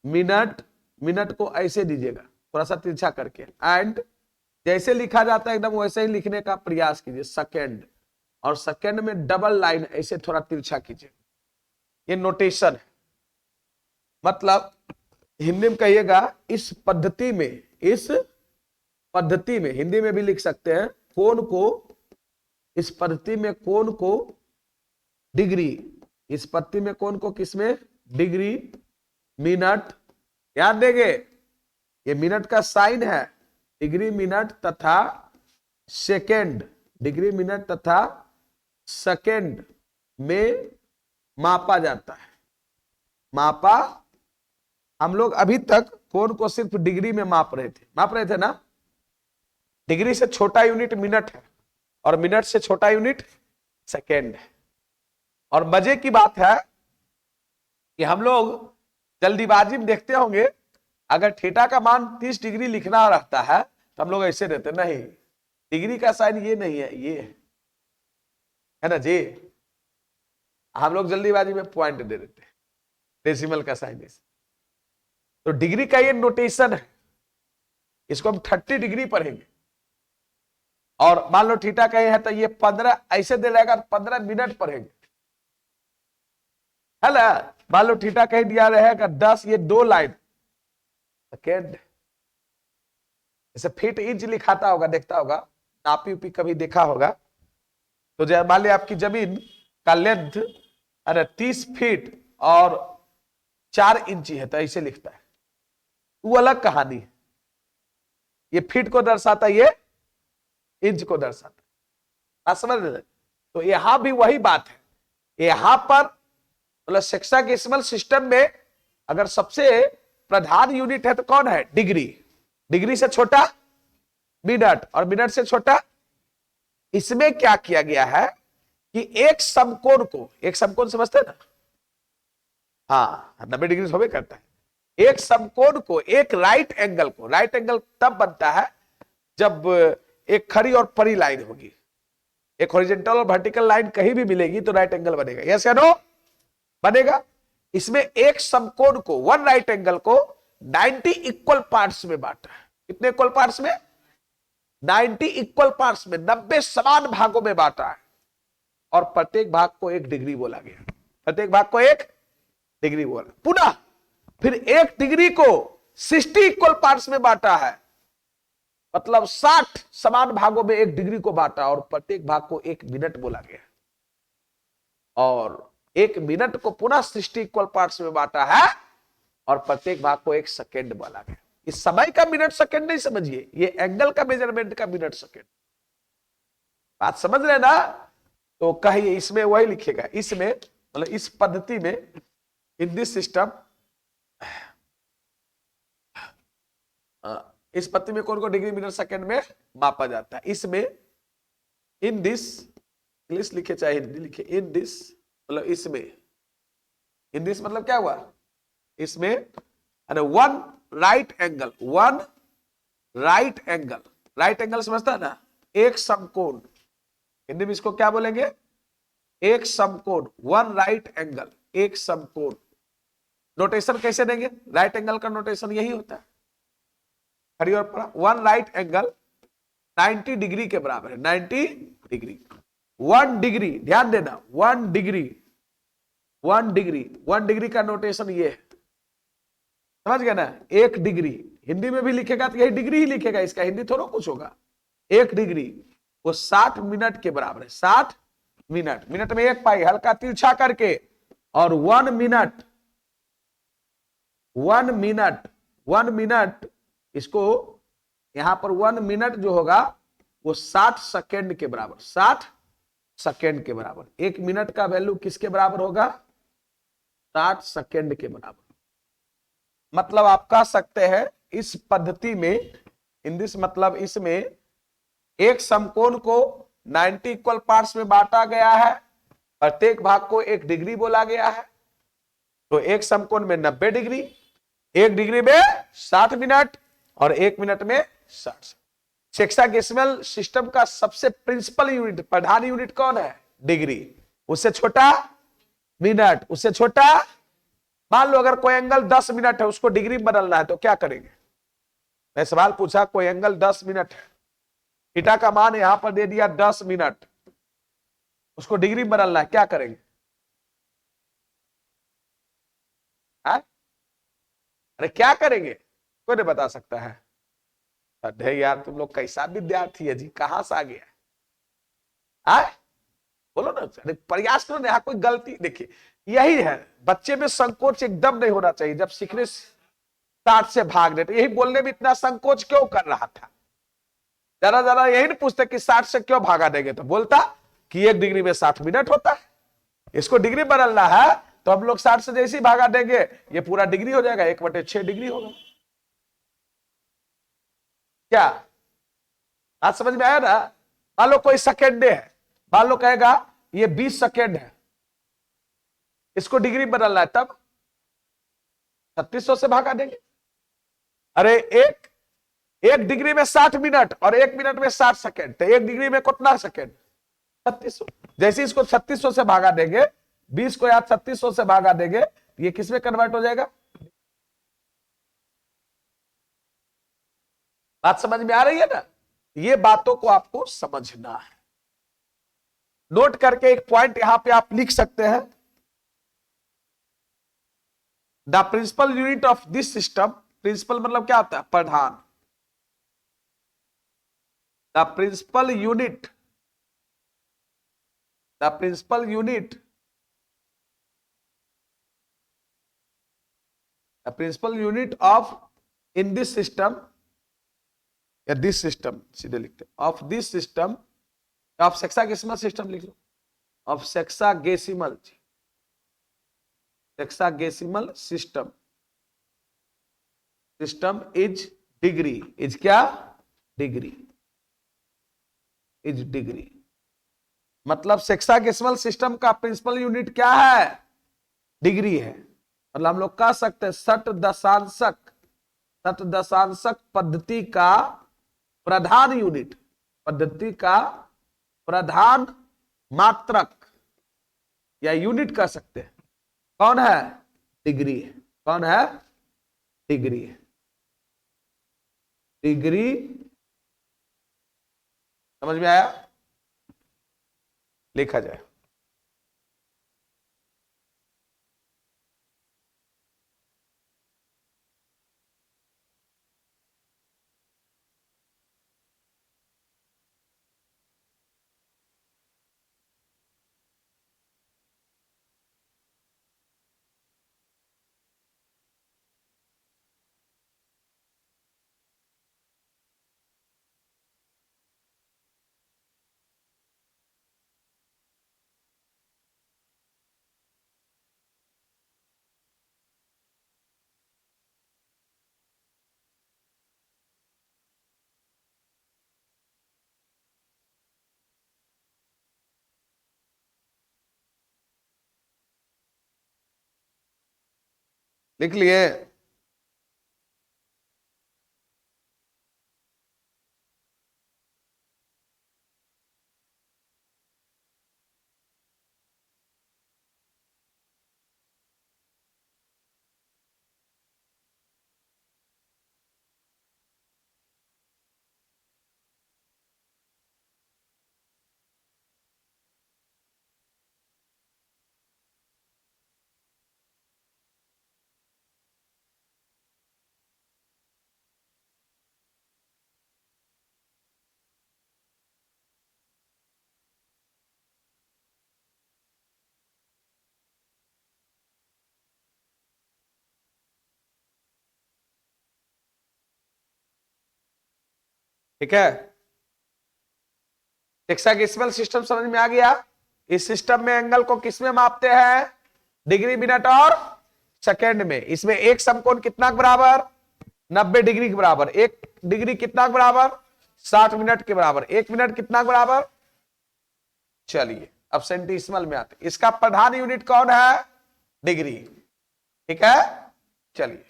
मिनट, मिनट को ऐसे दीजिएगा थोड़ा सा तिरछा करके, एंड जैसे लिखा जाता है एकदम वैसे ही लिखने का प्रयास कीजिए। सेकेंड, और सेकेंड में डबल लाइन ऐसे थोड़ा तिरछा कीजिए। ये नोटेशन है। मतलब हिंदी में कहिएगा इस पद्धति में, इस पद्धति में, हिंदी में भी लिख सकते हैं, कोण को, इस पद्धति में कोण को डिग्री, इस पद्धति में कोण को किसमें? डिग्री, मिनट, याद देंगे ये मिनट का साइन है, डिग्री, मिनट तथा सेकेंड, डिग्री, मिनट तथा सेकेंड में मापा जाता है। मापा, हम लोग अभी तक कोण को सिर्फ डिग्री में माप रहे थे ना। डिग्री से छोटा यूनिट मिनट है और मिनट से छोटा यूनिट सेकेंड है। और मजे की बात है कि हम लोग जल्दीबाजी में देखते होंगे, अगर थीटा का मान 30 डिग्री लिखना रहता है तो हम लोग ऐसे देते, नहीं, डिग्री का साइन ये नहीं है, ये है ना जी। हम लोग जल्दीबाजी में पॉइंट दे देते हैं, डेसिमल का साइन ऐसे। तो डिग्री का ये नोटेशन है, इसको हम 30 डिग्री पढ़ेंगे। और मान लो थीटा कहीं है तो ये 15 ऐसे दे रहेगा, 15 मिनट पढ़ेंगे, है ना। मान लो थीटा कहीं दिया रहेगा 10, ये 2 लाइन सेकेंड। जैसे फीट इंच लिखाता होगा, देखता होगा, नापी उपी कभी देखा होगा। तो जब मान ली आपकी जमीन का लेंथ अरे 30 फीट और 4 इंची है तो ऐसे लिखता है, वो अलग कहानी है। ये फीट को दर्शाता, ये इंच को दर्शाता, आप समझ रहे? तो यहां भी वही बात है। यहां पर मतलब सेक्सागेसिमल सिस्टम में अगर सबसे प्रधान यूनिट है तो कौन है? डिग्री। डिग्री से छोटा मिनट, और मिनट से छोटा। इसमें क्या किया गया है कि एक समकोण को, एक समकोण समझते हैं ना, हाँ 90 डिग्री होवे करता है। एक समकोण को, एक राइट एंगल को, राइट एंगल तब बनता है जब एक खड़ी और परी लाइन होगी। एक हॉरिजॉन्टल और वर्टिकल लाइन कहीं भी मिलेगी तो राइट एंगल बनेगा, यस या नो? बनेगा। इसमें एक समकोण को, वन राइट एंगल को 90 इक्वल पार्ट्स में बांटा है। कितने इक्वल पार्ट्स में? 90 इक्वल पार्ट्स में, 90 समान भागों में बांटा है। और प्रत्येक भाग को 1 डिग्री बोला गया। प्रत्येक भाग को 1 डिग्री बोला। पुनः फिर 1 डिग्री को 60 इक्वल पार्ट्स में बांटा है, मतलब 60 समान भागों में 1 डिग्री को बांटा, और प्रत्येक भाग को 1 मिनट बोला गया। और 1 मिनट को पुनः 60 इक्वल पार्ट्स में बांटा है, और प्रत्येक भाग को 1 सेकेंड बोला गया। इस समय का मिनट सेकेंड नहीं समझिए, ये एंगल का मेजरमेंट का मिनट सेकेंड। बात समझ रहे ना? तो कहिए, इसमें वही लिखेगा, इसमें मतलब इस पद्धति में, इन दिस सिस्टम, इस पद्धति में कौन को डिग्री मिनट सेकंड में मापा जाता है। इसमें इन दिस, इंग्लिश लिखे चाहे हिंदी लिखे, इन दिस मतलब इसमें, इन दिस मतलब क्या हुआ, इसमें, अरे one right angle, one right angle, right angle समझता है ना, एक समकोण, हिंदी में इसको क्या बोलेंगे, एक समकोण, वन राइट एंगल, एक समकोण। नोटेशन कैसे देंगे, राइट एंगल का नोटेशन यही होता है, खड़ी और पड़ा, वन राइट एंगल 90 डिग्री के बराबर है, 90 डिग्री, 1 डिग्री, ध्यान देना, 1 डिग्री, 1 डिग्री, 1 डिग्री का नोटेशन ये है, समझ गया ना, 1 डिग्री, हिंदी में भी लिखेगा तो यही डिग्री ही लिखेगा, इसका हिंदी थोड़ा कुछ होगा, 1 डिग्री वो 60 मिनट के बराबर है, 60 मिनट, मिनट में 1 पाई हल्का तिरछा करके, और 1 मिनट, 1 मिनट, 1 मिनट, इसको यहां पर 1 मिनट जो होगा वो 60 सेकेंड के बराबर, 60 सेकेंड के बराबर, 1 मिनट का वैल्यू किसके बराबर होगा, 60 सेकेंड के बराबर। मतलब आप कह सकते हैं इस पद्धति में, इन दिस मतलब इसमें एक समकोण को 90 इक्वल पार्ट्स में बांटा गया है, प्रत्येक भाग को 1 डिग्री बोला गया है, तो एक समकोण में 90 डिग्री, 1 डिग्री में 60 मिनट, और 1 मिनट में 60। सेक्साडेसिमल सिस्टम का सबसे प्रिंसिपल यूनिट, प्रधान यूनिट कौन है, डिग्री, उससे छोटा मिनट, उससे छोटा, मान लो अगर कोई एंगल 10 मिनट है, उसको डिग्री में बदलना है तो क्या करेंगे, मैं सवाल पूछा, कोई एंगल 10 मिनट है, थीटा का मान यहां पर दे दिया 10 मिनट, उसको डिग्री में बदलना है, क्या करेंगे, है? अरे क्या करेंगे, कोई नहीं बता सकता है, अरे यार तुम लोग कैसा विद्यार्थी है जी, कहां से आ गया है? बोलो ना, अरे प्रयास करो ना, यहाँ कोई गलती, देखिए यही है, बच्चे में संकोच एकदम नहीं होना चाहिए, जब सीखने 60 से भाग देते, यही बोलने में इतना संकोच क्यों कर रहा था, जरा जरा यही नहीं पूछते कि 60 से क्यों भागा देंगे, तो बोलता कि 1 डिग्री में 60 मिनट होता है, इसको डिग्री बदलना है तो हम लोग 60 से जैसे ही भागा देंगे ये पूरा डिग्री हो जाएगा, 1/6 डिग्री होगा। क्या आज समझ में आया ना, मान लो कोई सेकेंड है, मान लो कहेगा ये 20 सेकेंड है, इसको डिग्री बदलना है, तब 3600 से भागा देंगे। अरे एक 1 डिग्री में 60 मिनट और 1 मिनट में 60 सेकेंड, तो 1 डिग्री में कितना सेकेंड, 3600, जैसे इसको 3600 से भागा देंगे, 20 को याद 3600 से भागा देंगे, ये किस में कन्वर्ट हो जाएगा, बात समझ में आ रही है ना, ये बातों को आपको समझना है, नोट करके एक पॉइंट यहां पे आप लिख सकते हैं, the principal unit of this system, principal मतलब क्या होता है, प्रधान, the principal unit, the principal unit, the principal unit of, in this system, या दिस सिस्टम सीधे लिखते, of this system, of sexagesimal system लिख लो, of sexagesimal, sexagesimal system, system is degree, is क्या, डिग्री, इज डिग्री, मतलब सेक्सागेसिमल सिस्टम का प्रिंसिपल यूनिट क्या है, डिग्री है, मतलब हम लोग कह सकते हैं शत दशांशक, शत दशांशक पद्धति का प्रधान यूनिट, पद्धति का प्रधान मात्रक या यूनिट कह सकते हैं, कौन है, डिग्री है, कौन है, डिग्री है, डिग्री, समझ में आया, लिखा जाए। लिख लिए? ठीक है, हेक्साडेसिमल सिस्टम समझ में आ गया? इस सिस्टम में एंगल को किसमें मापते हैं? डिग्री, मिनट और सेकेंड में। इसमें एक समकोण कितना के बराबर? 90 डिग्री के बराबर। एक डिग्री कितना के बराबर? 60 मिनट के बराबर। एक मिनट कितना के बराबर? चलिए अब सेंटीसिमल में आते। इसका प्रधान यूनिट कौन है? डिग्री। ठीक है, चलिए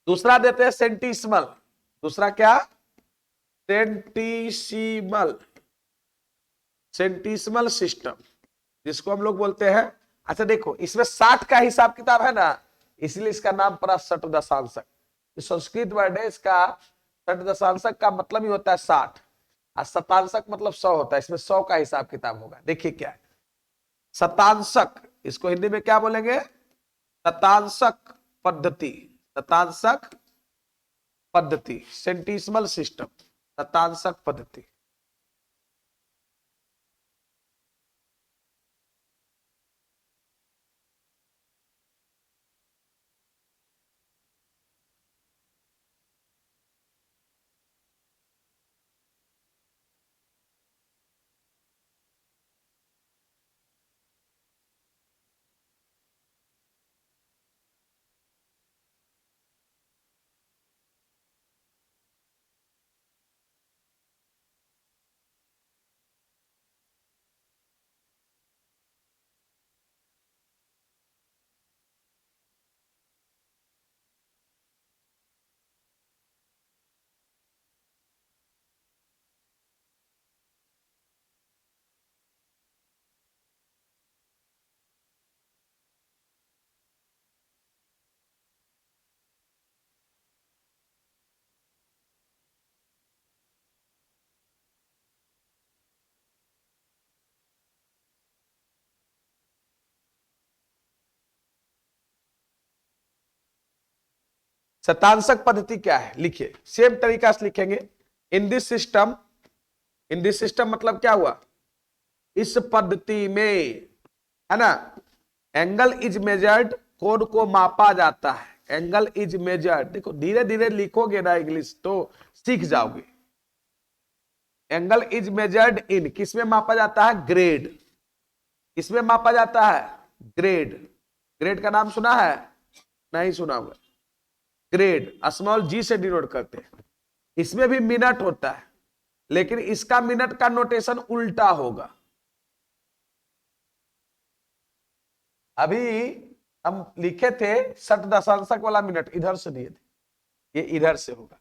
दूसरा देते हैं सेंटीसिमल। दूसरा क्या? सेंटीसिमल। सेंटीसिमल सिस्टम जिसको हम लोग बोलते हैं। अच्छा देखो, इसमें 60 का हिसाब किताब है ना, इसलिए इसका नाम पड़ा शत दशांशक। संस्कृत वर्ड है इसका। शत दशांशक का मतलब ही होता है 60 और शतांशक मतलब 100 होता है। इसमें 100 का हिसाब किताब होगा। देखिए क्या है शतांशक, इसको हिंदी में क्या बोलेंगे? शतांशक पद्धति। शतांशक पद्धति, सेंटीसिमल सिस्टम, शतांशक पद्धति। शतांशक पद्धति क्या है? लिखिए, सेम तरीका से लिखेंगे। इन this system, in this system मतलब क्या हुआ? इस पद्धति में, है ना, एंगल इज मेजर्ड, कोण को मापा जाता है। एंगल इज मेजर्ड, देखो धीरे धीरे लिखोगे ना इंग्लिश तो सीख जाओगे। एंगल इज मेजर्ड इन, किसमें मापा जाता है? ग्रेड। किसमें मापा जाता है? ग्रेड। ग्रेड का नाम सुना है? नहीं सुना होगा। ग्रेड स्मॉल जी से डिनोट करते हैं। इसमें भी मिनट होता है, लेकिन इसका मिनट का नोटेशन उल्टा होगा। अभी हम लिखे थे शत दशांशक वाला मिनट, इधर से दिए थे, ये इधर से होगा।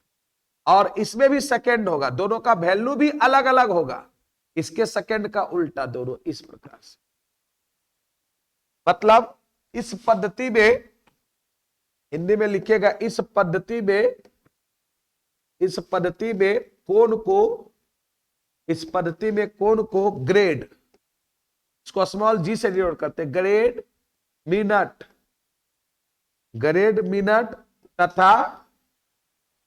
और इसमें भी सेकंड होगा, दोनों का वैल्यू भी अलग अलग होगा। इसके सेकंड का उल्टा, दोनों इस प्रकार से। मतलब इस पद्धति में, हिंदी में लिखिएगा, इस पद्धति में, इस पद्धति में कोण को, इस पद्धति में कोण को ग्रेड, इसको स्मॉल जी से डिनोट करते हैं। ग्रेड मिनट, ग्रेड मिनट तथा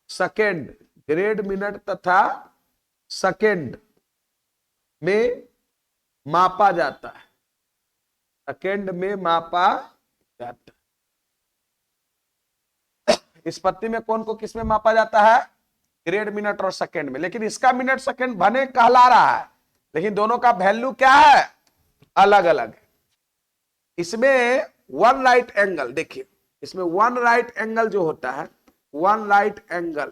सेकेंड, ग्रेड मिनट तथा सेकेंड में मापा जाता है। सेकेंड में मापा जाता है। इस पद्धति में कोण को किसमें मापा जाता है? ग्रेड मिनट और सेकेंड में। लेकिन इसका मिनट सेकेंड भले कहला रहा है, लेकिन दोनों का वैल्यू क्या है? अलग अलग है। इसमें वन राइट एंगल, देखिए इसमें वन राइट एंगल जो होता है, वन राइट एंगल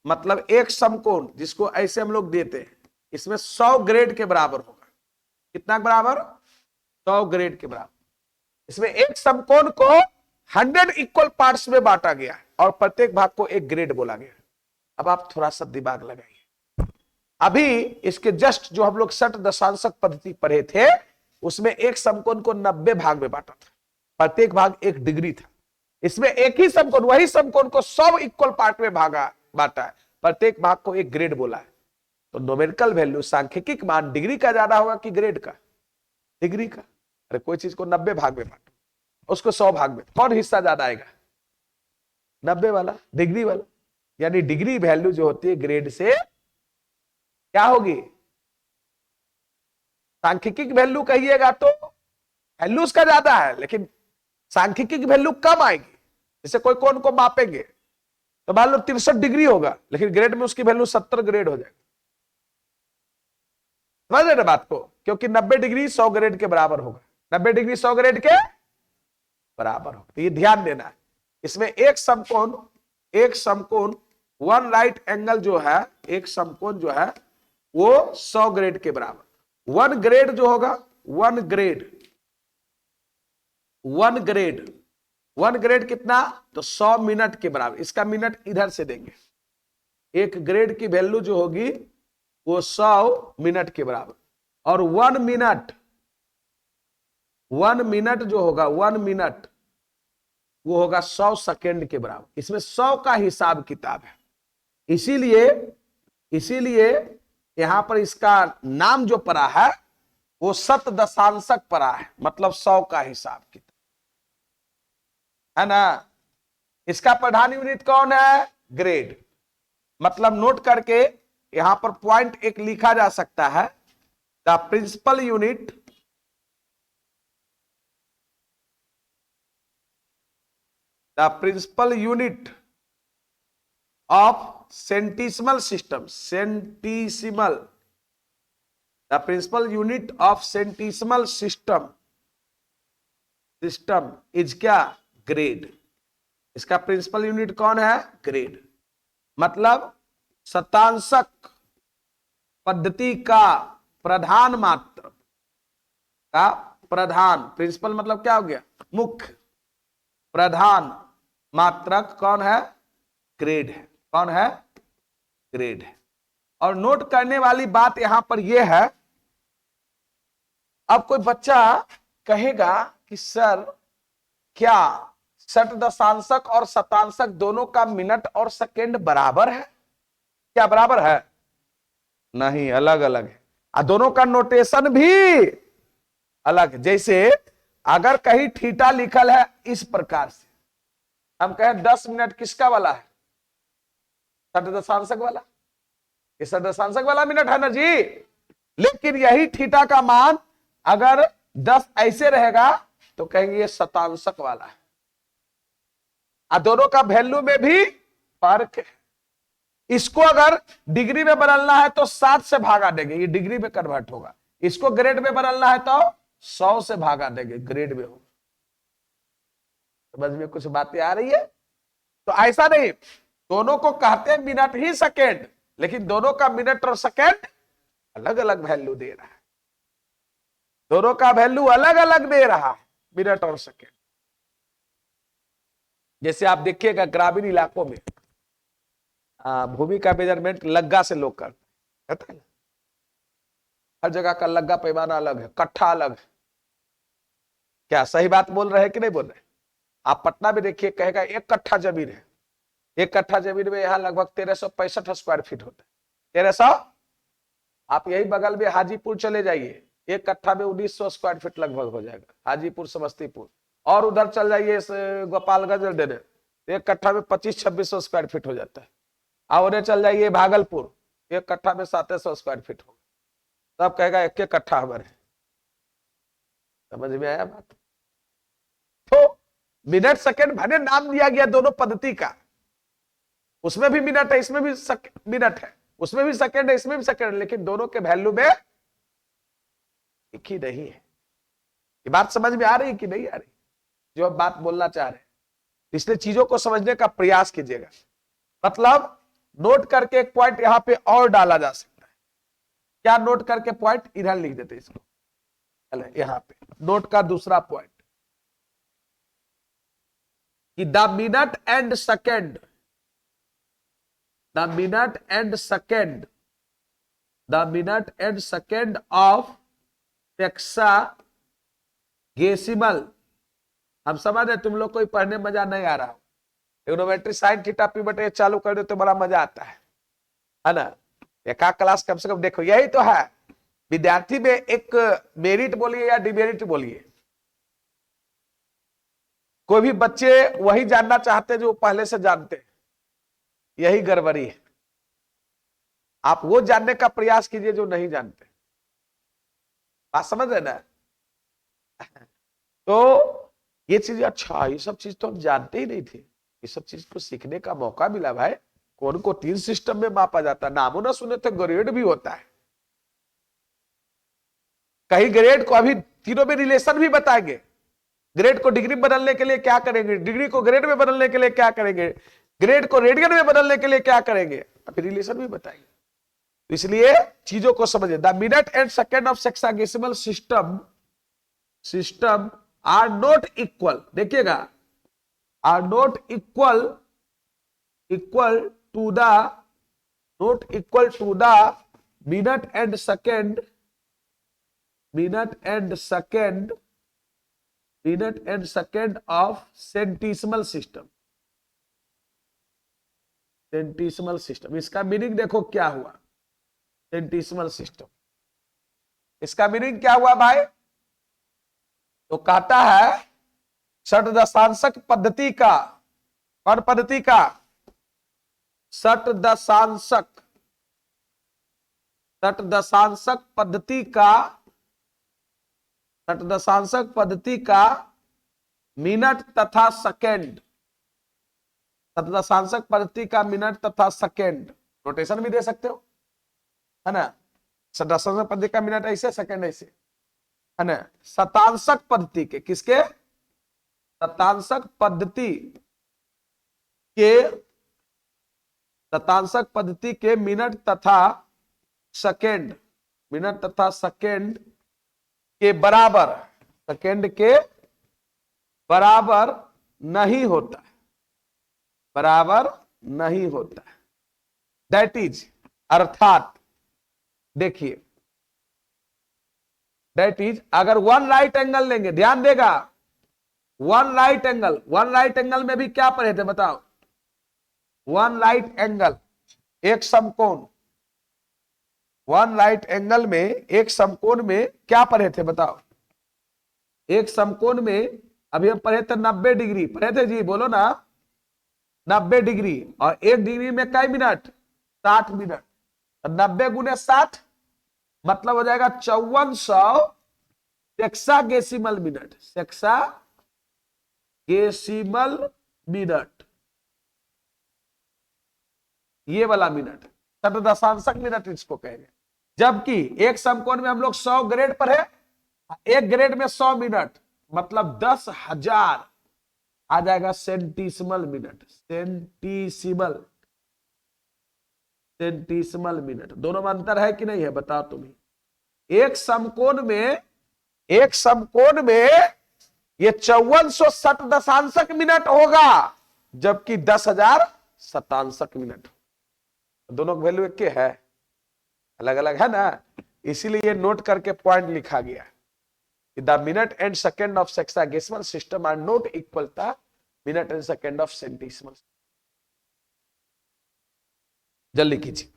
मतलब एक समकोण जिसको ऐसे हम लोग देते हैं, इसमें 100 ग्रेड के बराबर होगा। कितना के बराबर? 100 ग्रेड के बराबर। इसमें एक समकोण को 100 इक्वल पार्ट्स में बांटा गया है और प्रत्येक भाग को एक ग्रेड बोला गया। अब आप थोड़ा सा दिमाग लगाइए। अभी इसके जस्ट जो हम लोग षट दशांशक पद्धति पढ़े थे, उसमें एक समकोण को 90 भाग में बांटा था, प्रत्येक भाग 1 डिग्री था। इसमें एक ही समकोण, वही समकोण को 100 इक्वल पार्ट में बांटा है, प्रत्येक भाग को एक ग्रेड बोला है। तो न्यूमेरिकल वैल्यू, सांख्यिक मान डिग्री का ज्यादा होगा कि ग्रेड का? डिग्री का। अरे कोई चीज को 90 भाग में बांटो, उसको 100 भाग में, कौन हिस्सा ज्यादा आएगा? 90 वाला, डिग्री वाला। यानी डिग्री वैल्यू जो होती है ग्रेड से क्या होगी? सांख्यिक वैल्यू कहिएगा तो वैल्यू उसका ज्यादा है, लेकिन सांख्यिक वैल्यू कम आएगी। जैसे कोई कोण को मापेंगे तो मान लो 63 डिग्री होगा, लेकिन ग्रेड में उसकी वैल्यू 70 ग्रेड हो जाएगी। समझ रहे ना बात को? क्योंकि 90 डिग्री 100 ग्रेड के बराबर होगा, 90 डिग्री 100 ग्रेड के बराबर होगा। तो ये ध्यान देना है। इसमें एक समकोण 1 राइट एंगल जो है, एक समकोण जो है वो 100 ग्रेड के बराबर। 1 ग्रेड जो होगा, 1 ग्रेड कितना? तो 100 मिनट के बराबर। इसका मिनट इधर से देंगे। एक ग्रेड की वैल्यू जो होगी वो 100 मिनट के बराबर, और 1 मिनट जो होगा, 1 मिनट वो होगा 100 सेकेंड के बराबर। इसमें 100 का हिसाब किताब है, इसीलिए यहां पर इसका नाम जो पड़ा है वो शत दशांशक पड़ा है, मतलब 100 का हिसाब किताब है ना। इसका प्रधान यूनिट कौन है? ग्रेड। मतलब नोट करके यहां पर पॉइंट एक लिखा जा सकता है, the principal unit of centesimal system, the principal unit of centesimal system is क्या? ग्रेड। इसका प्रिंसिपल यूनिट कौन है? ग्रेड। मतलब शतांशक पद्धति का प्रधान मात्रक का प्रधान, प्रिंसिपल मतलब क्या हो गया? मुख्य। प्रधान मात्रक कौन है? ग्रेड है। कौन है? ग्रेड है। और नोट करने वाली बात यहां पर यह है, अब कोई बच्चा कहेगा कि सर क्या शत दशांशक और शतांशक दोनों का मिनट और सेकेंड बराबर है? क्या बराबर है? नहीं, अलग अलग है। दोनों का नोटेशन भी अलग है। जैसे अगर कहीं थीटा लिखल है इस प्रकार से, हम कहें 10 मिनट किसका वाला है? शत दशांशक वाला। ये शत दशांशक वाला मिनट है ना जी। लेकिन यही थीटा का मान अगर 10 ऐसे रहेगा तो कहेंगे ये शतांशक वाला है। दोनों का वैल्यू में भी फर्क है। इसको अगर डिग्री में बदलना है तो 7 से भागा देंगे, ये डिग्री में कन्वर्ट होगा। इसको ग्रेड में बदलना है तो 100 से भागा देंगे, ग्रेड में होगा। समझ में कुछ बातें आ रही है? तो ऐसा नहीं, दोनों को कहते हैं मिनट ही सेकेंड, लेकिन दोनों का मिनट और सेकेंड अलग अलग वैल्यू दे रहा है। दोनों का वैल्यू अलग अलग दे रहा है, मिनट और सेकेंड। जैसे आप देखिएगा ग्रामीण इलाकों में भूमि का मेजरमेंट लग्गा से लोग करते हैं। हर जगह का लग्गा पैमाना अलग है, कट्ठा अलग है। क्या सही बात बोल रहे हैं कि नहीं बोल रहे? आप पटना में देखिए, कहेगा 1 कट्ठा जमीन है। 1 कट्ठा जमीन में यहाँ लगभग 1365 स्क्वायर फीट होता है। 1300। आप यही बगल में हाजीपुर चले जाइए, 1 कट्ठा में 1900 स्क्वायर फीट लगभग हो जाएगा, हाजीपुर समस्तीपुर। और उधर चल जाइए गोपालगंज देने, 1 कट्ठा में 2500-2600 स्क्वायर फीट हो जाता है। और उधर चल जाइए भागलपुर, 1 कट्ठा में 700 स्क्वायर फीट होगा। तब कहेगा 1 कट्ठा हमारे। समझ में आया बात? तो मिनट सेकेंड भले नाम दिया गया दोनों पद्धति का, उसमें भी मिनट है, इसमें भी मिनट है, उसमें भी सेकेंड है, इसमें भी सेकेंड है, लेकिन दोनों के वैल्यू में एक ही नहीं है। ये बात समझ में आ रही है कि नहीं आ रही जो हम बात बोलना चाह रहे हैं? इसलिए चीजों को समझने का प्रयास कीजिएगा। मतलब नोट करके एक पॉइंट यहां पे और डाला जा सकता है। क्या नोट करके पॉइंट? इधर लिख देते इसको, यहां पे नोट का दूसरा पॉइंट। कि the minute and second, the minute and second, the minute and second of hexadecimal. हम समझ रहे, तुम लोग को पढ़ने मजा नहीं आ रहा, ट्रिग्नोमेट्री साइन थीटा पी बटे चालू कर दो तो बड़ा मजा आता है ना। एक क्लास कम से कम देखो, यही तो है विद्यार्थी में एक मेरिट बोलिए या डिमेरिट बोलिए, कोई भी बच्चे वही जानना चाहते जो पहले से जानते हैं, यही गड़बड़ी है। आप वो जानने का प्रयास कीजिए जो नहीं जानते। बात समझ रहे ना? तो ये चीज, अच्छा ये सब चीज तो हम जानते ही नहीं थे, ये सब चीज को सीखने का मौका मिला भाई। कौन को 3 सिस्टम में मापा जाता है, नामों ना सुने तो ग्रेड भी होता है। कहीं ग्रेड को अभी तीनों में रिलेशन भी बताएंगे, ग्रेड को डिग्री में बदलने के लिए क्या करेंगे, डिग्री को ग्रेड में बदलने के लिए क्या करेंगे, ग्रेड को रेडियन में बदलने के लिए क्या करेंगे, अभी रिलेशन भी बताएंगे। तो इसलिए चीजों को समझिए। The minute and second of hexadecimal system are not equal, देखिएगा, are not equal to the, not equal to the minute and second, minute and second, minute and second of centesimal system, centesimal system. इसका मीनिंग देखो क्या हुआ, सेंटिसिमल सिस्टम, इसका मीनिंग क्या हुआ भाई? तो कहता है षट दशांशक पद्धति का, कौन पद्धति का? षट दशांशक, षट दशांशक पद्धति का, षट दशांशक पद्धति का मिनट तथा सेकेंड, षट दशांशक पद्धति का मिनट तथा सेकेंड, नोटेशन भी दे सकते हो, है ना। षट दशांशक पद्धति का मिनट ऐसे, सेकेंड ऐसे, है ना। शतांशक पद्धति के, किसके? शतांशक पद्धति के, शतांशक पद्धति के मिनट तथा सेकेंड, मिनट तथा सेकेंड के बराबर, सेकेंड के बराबर नहीं होता है, बराबर नहीं होता है। दैट इज, अर्थात देखिए, दैट इज, अगर वन राइट एंगल लेंगे, ध्यान देगा, one right angle, one right angle में भी क्या पढ़े थे बताओ? वन राइट एंगल, एक समकोण, वन राइट एंगल में, एक समकोण में क्या पढ़े थे बताओ? एक समकोण में अभी हम पढ़े थे 90 डिग्री, पढ़े थे जी, बोलो ना, 90 डिग्री, और एक डिग्री में कई मिनट? 60 मिनट। 90 गुने 60 मतलब हो जाएगा 5400 हेक्साडेसिमल मिनट, हेक्साडेसिमल मिनट, ये वाला मिनट, षट दशांशक मिनट इसको कहेंगे। जबकि एक समकोण में हम लोग 100 ग्रेड पर है, एक ग्रेड में 100 मिनट, मतलब 10,000 आ जाएगा सेंटिसिमल मिनट, सेंटिसिमल, सेंटिसिमल मिनट। दोनों में अंतर है कि नहीं है बताओ तुम ही। एक समकोण में, एक समकोण में ये 5460 दशांशक मिनट होगा, जबकि 10,000 शतांशक मिनट। दोनों का वैल्यू एक के है, अलग अलग है ना, इसीलिए नोट करके पॉइंट लिखा गया। The minute and second of hexadecimal system are not equal the minute and second of centesimal. जल्दी कीजिए।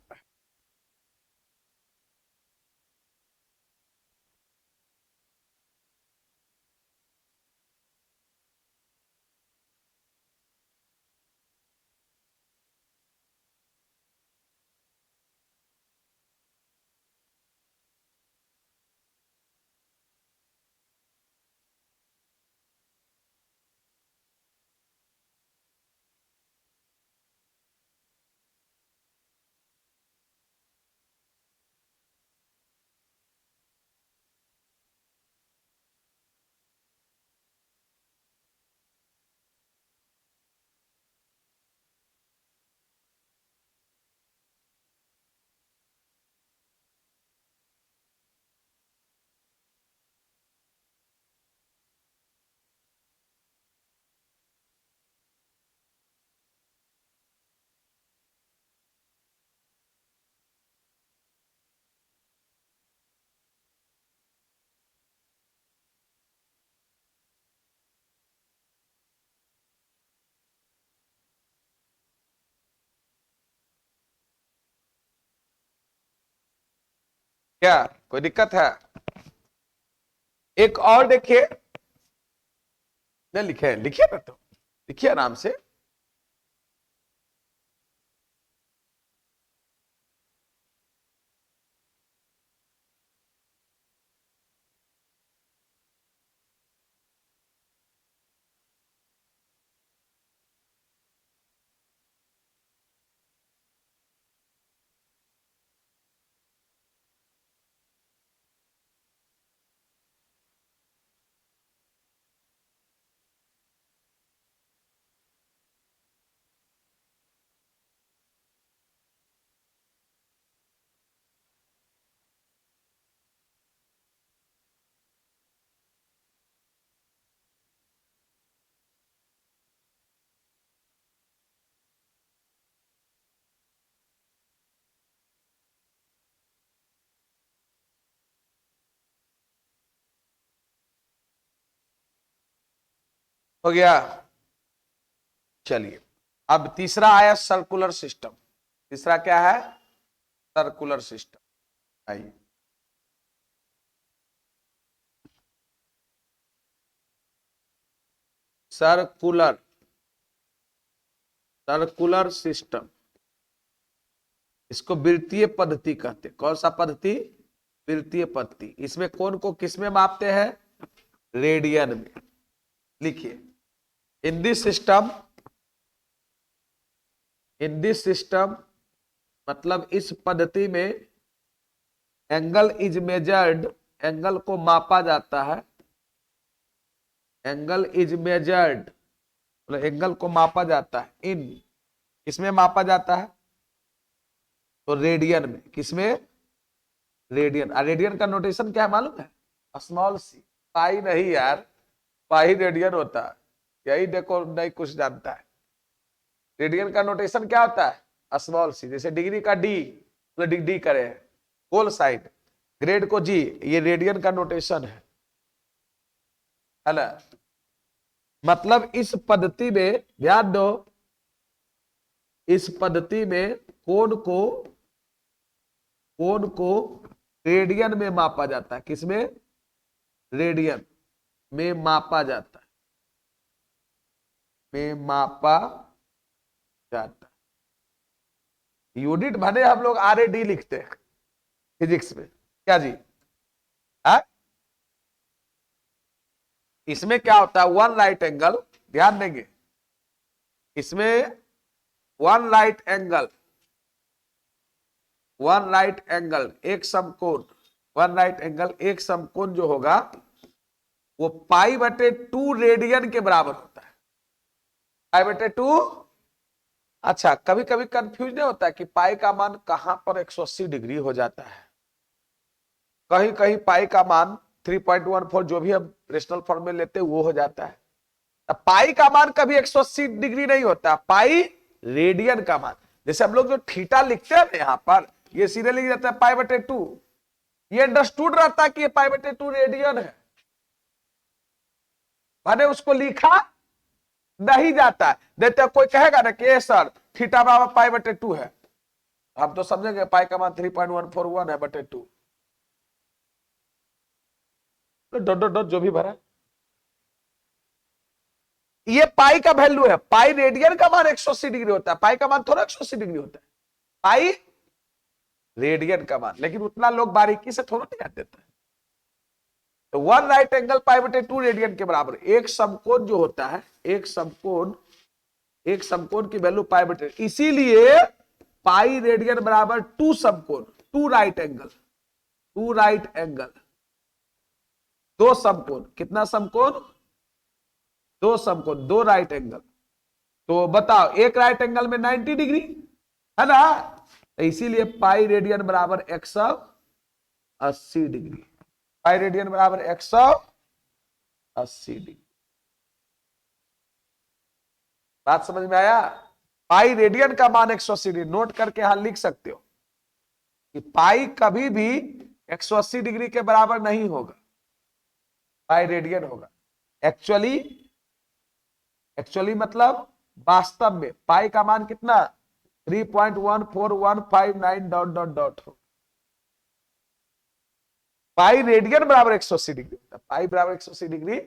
क्या कोई दिक्कत है? एक और देखिए, नहीं लिखे, लिखिए ना, तो लिखिए आराम से। हो गया? चलिए, अब तीसरा आया सर्कुलर सिस्टम। तीसरा क्या है? Circular system. आइए, सर्कुलर, सर्कुलर सिस्टम, इसको वृत्तीय पद्धति कहते हैं। कौन सा पद्धति? वृत्तीय पद्धति। इसमें कौन को किस में मापते हैं? रेडियन में। लिखिए, इन this system, in this system मतलब इस पद्धति में एंगल इज मेजर्ड, एंगल को मापा जाता है। एंगल इज मेजर्ड मतलब एंगल को मापा जाता है। इन किसमें मापा जाता है? तो रेडियन में। किसमें? रेडियन। रेडियन का नोटेशन क्या है मालूम है? Small C. पाई नहीं यार, पाई रेडियन होता है। यही देखो, नहीं कुछ जानता है। रेडियन का नोटेशन क्या होता है? Small C. जैसे डिग्री का डी, तो डी करे, होल साइड। ग्रेड को जी, ये रेडियन का नोटेशन है ना? मतलब इस पद्धति में ध्यान दो, इस पद्धति में कोण को रेडियन में मापा जाता है। किसमें? रेडियन में मापा जाता है, में मापा जाता है। यूनिट भले हम लोग RAD लिखते हैं फिजिक्स में। क्या जी? है? इसमें क्या होता है? वन राइट एंगल, ध्यान देंगे, इसमें one right angle, one right angle एक समकोण, वन राइट एंगल एक समकोण जो होगा वो π/2 रेडियन के बराबर होता है। π/2। अच्छा, कभी कभी कंफ्यूज नहीं होता है कि पाई का मान कहां पर 180 डिग्री हो जाता है? कहीं कहीं पाई का मान 3.14 जो भी हम रेशनल फॉर्म में लेते हैं वो हो जाता है। पाई का मान कभी 180 डिग्री नहीं होता, पाई रेडियन का मान। जैसे हम लोग जो थीटा लिखते हैं ना यहां पर, ये सीधे लिख जाता है π/2। ये अंडरस्टूड रहता है कि ये π/2 रेडियन है, मैंने उसको लिखा नहीं जाता है। देखते कोई कहेगा ना कि सर थीटा बराबर π/2 है, हम तो समझेंगे पाई का मान 3.141 है बटे 2, तो डॉट डॉट डॉट जो भी भरा। ये पाई का वैल्यू है। पाई रेडियन का मान 180 डिग्री होता है, पाई का मान थोड़ा 180 डिग्री होता है, पाई रेडियन का मान। लेकिन उतना लोग बारीकी से थोड़ा नहीं याद देता है। तो वन राइट एंगल π/2 रेडियन के बराबर। एक समकोण जो होता है, एक समकोण, एक समकोण की वैल्यू π/2, इसीलिए पाई रेडियन बराबर 2 समकोण, 2 राइट एंगल, 2 राइट एंगल, 2 समकोण। कितना समकोण? 2 समकोण, 2 राइट एंगल। तो बताओ, एक राइट एंगल में 90 डिग्री है ना, तो इसीलिए पाई रेडियन बराबर 180 डिग्री। पाई रेडियन बराबर 180 डिग्री। बात समझ में आया? पाई रेडियन का मान 180 डिग्री। नोट करके यहां लिख सकते हो कि पाई कभी भी 180 डिग्री के बराबर नहीं होगा, पाई रेडियन होगा। एक्चुअली, एक्चुअली मतलब वास्तव में पाई का मान कितना? 3.14159 डॉट डॉट डॉट हो। पाई रेडियन बराबर 180 डिग्री होता है। पाई बराबर 180 डिग्री।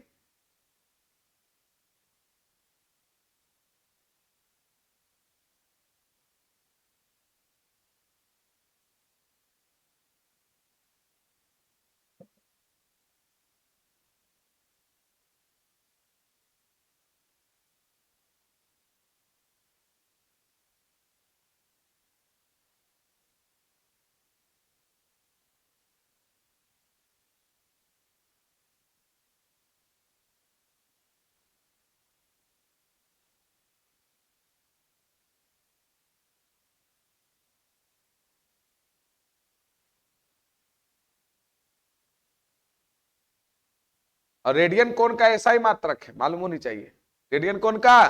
और रेडियन कोण का ऐसा ही मात्रक है, मालूम होनी चाहिए। रेडियन कोण का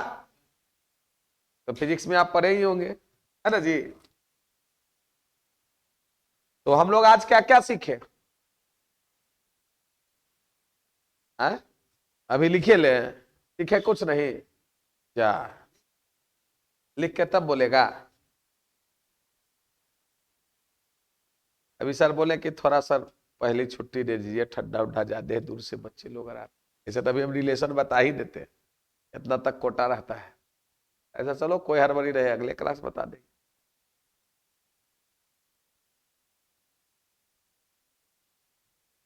तो फिजिक्स में आप पढ़े ही होंगे, है ना जी। तो हम लोग आज क्या क्या सीखे, है? अभी लिखे ले, लिखे कुछ नहीं क्या, लिख के तब बोलेगा। अभी सर बोले कि थोड़ा सर पहले छुट्टी दे दीजिए, ठंडा उड्डा ज्यादा है, दूर से बच्चे लोग आ, ऐसे तभी हम रिलेशन बता ही देते, इतना तक कोटा रहता है। ऐसा चलो कोई हड़बड़ी रहे, अगले क्लास बता देंगे।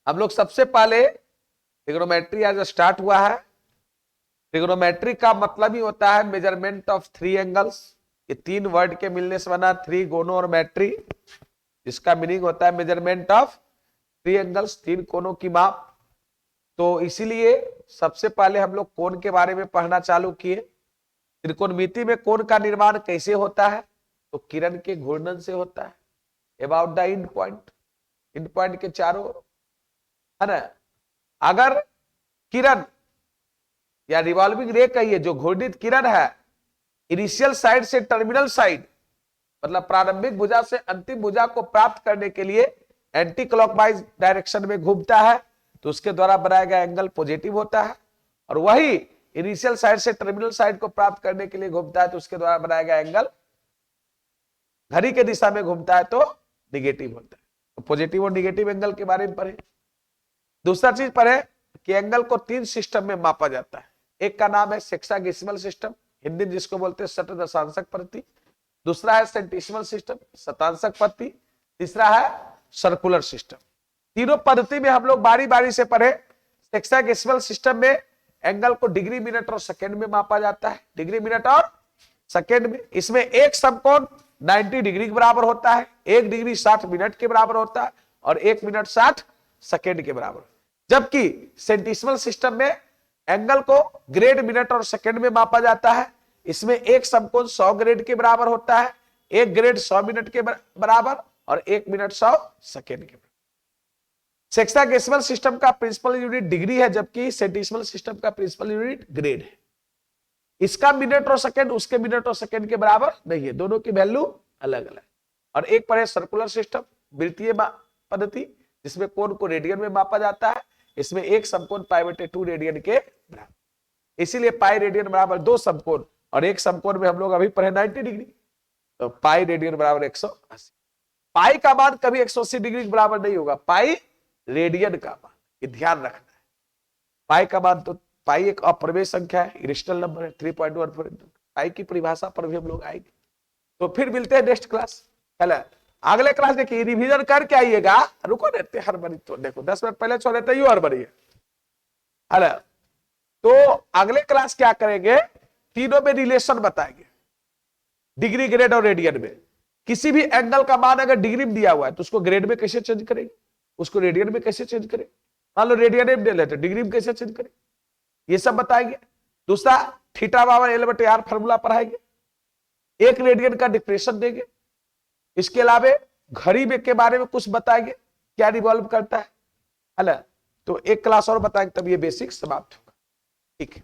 हम लोग सबसे पहले ट्रिग्नोमेट्री आज स्टार्ट हुआ है। ट्रिग्नोमेट्री का मतलब ही होता है मेजरमेंट ऑफ थ्री एंगल्स। ये तीन वर्ड के मिलने से बना ट्रिगोनो और मैट्री, जिसका मीनिंग होता है मेजरमेंट ऑफ थ्री एंगल्स, तीन कोनों की माप। तो इसीलिए सबसे पहले हम लोग कोण के बारे में पढ़ना चालू किए। त्रिकोणमिति में कोण का निर्माण कैसे होता है, तो किरण के घूर्णन से होता है about the end point, and point के चारों, है ना। अगर किरण या रिवॉल्विंग रे कहिए, जो घूर्णित किरण है, इनिशियल साइड से टर्मिनल साइड, मतलब प्रारंभिक भुजा से अंतिम भुजा को प्राप्त करने के लिए एंटी क्लॉकवाइज डायरेक्शन में घूमता है, तो उसके द्वारा बनाया गया एंगल पॉजिटिव होता है। और वही इनिशियल साइड से टर्मिनल साइड को प्राप्त करने के लिए घूमता है, तो उसके द्वारा बनाया गया एंगल घड़ी के दिशा में घूमता है तो निगेटिव होता है। तो पॉजिटिव और निगेटिव एंगल के बारे में पढ़े। दूसरा चीज पढ़े कि एंगल को तीन सिस्टम में मापा जाता है। एक का नाम है सेक्सागेसिमल सिस्टम, हिंदी में जिसको बोलते हैं शत दशांशक पद्धति। दूसरा है सेंटिसिमल सिस्टम, शतांशक पद्धति। तीसरा है सर्कुलर सिस्टम। तीनों पद्धति में हम लोग बारी बारी से पढ़े। सेक्सागेसिमल सिस्टम में एंगल को डिग्री, मिनट और सेकेंड में मापा जाता है, डिग्री, मिनट और सेकेंड में। इसमें एक समकोण 90 डिग्री के बराबर होता है, एक डिग्री 60 मिनट के बराबर होता है, और एक मिनट 60 सेकेंड के बराबर। जबकि सेंटिसिमल सिस्टम में एंगल को ग्रेड, मिनट और सेकेंड में मापा जाता है। इसमें एक समकोण 100 ग्रेड के बराबर होता है, एक ग्रेड 100 मिनट के बराबर, और एक मिनट 100 सेकेंड के बराबर। सेक्सागेसिमल सिस्टम का प्रिंसिपल यूनिट डिग्री है, जबकि सेंटिसिमल सिस्टम का प्रिंसिपल यूनिट ग्रेड है। इसका मिनट और सेकेंड उसके मिनट और सेकेंड के बराबर नहीं है, दोनों की वैल्यू अलग अलग। और एक पर है सर्कुलर सिस्टम, वृत्तीय पद्धति, जिसमें कोण को रेडियन में मापा जाता है। इसमें एक समकोण π/2 रेडियन के बराबर, इसीलिए पाई रेडियन बराबर 2 समकोण, और एक समकोण में हम लोग अभी पढ़े 90 डिग्री, तो पाई रेडियन बराबर 180। पाई का मान कभी 180 डिग्री के बराबर नहीं होगा, पाई रेडियन का मान, ये ध्यान रखना है। पाई का मान, तो पाई एक अपरिमेय संख्या है, इरेशनल नंबर है, 3.1। पाई की परिभाषा पर भी हम लोग आएंगे। तो फिर मिलते हैं नेक्स्ट क्लास। अगले क्लास देखिए, रिवीजन करके आइएगा। रुको देते हड़बड़ी, तो देखो 10 मिनट पहले छोड़ देते, यू हड़बड़ी है। तो अगले क्लास क्या करेंगे, तीनों में रिलेशन बताएंगे, डिग्री, ग्रेड और रेडियन में। किसी भी एंगल का मान अगर डिग्री में दिया हुआ है, तो उसको ग्रेड में कैसे चेंज करेंगे, उसको रेडियन में कैसे चेंज करें। मान लो रेडियन में दे लेते, डिग्री में कैसे चेंज करें, ये सब बताएंगे। दूसरा θ/L/R फॉर्मूला पढ़ाएंगे। एक रेडियन का डिफरेंशियल देंगे। इसके अलावा घड़ी में के बारे में कुछ बताएंगे, क्या रिवॉल्व करता है ना। तो एक क्लास और बताएंगे, तब ये बेसिक समाप्त होगा। ठीक है।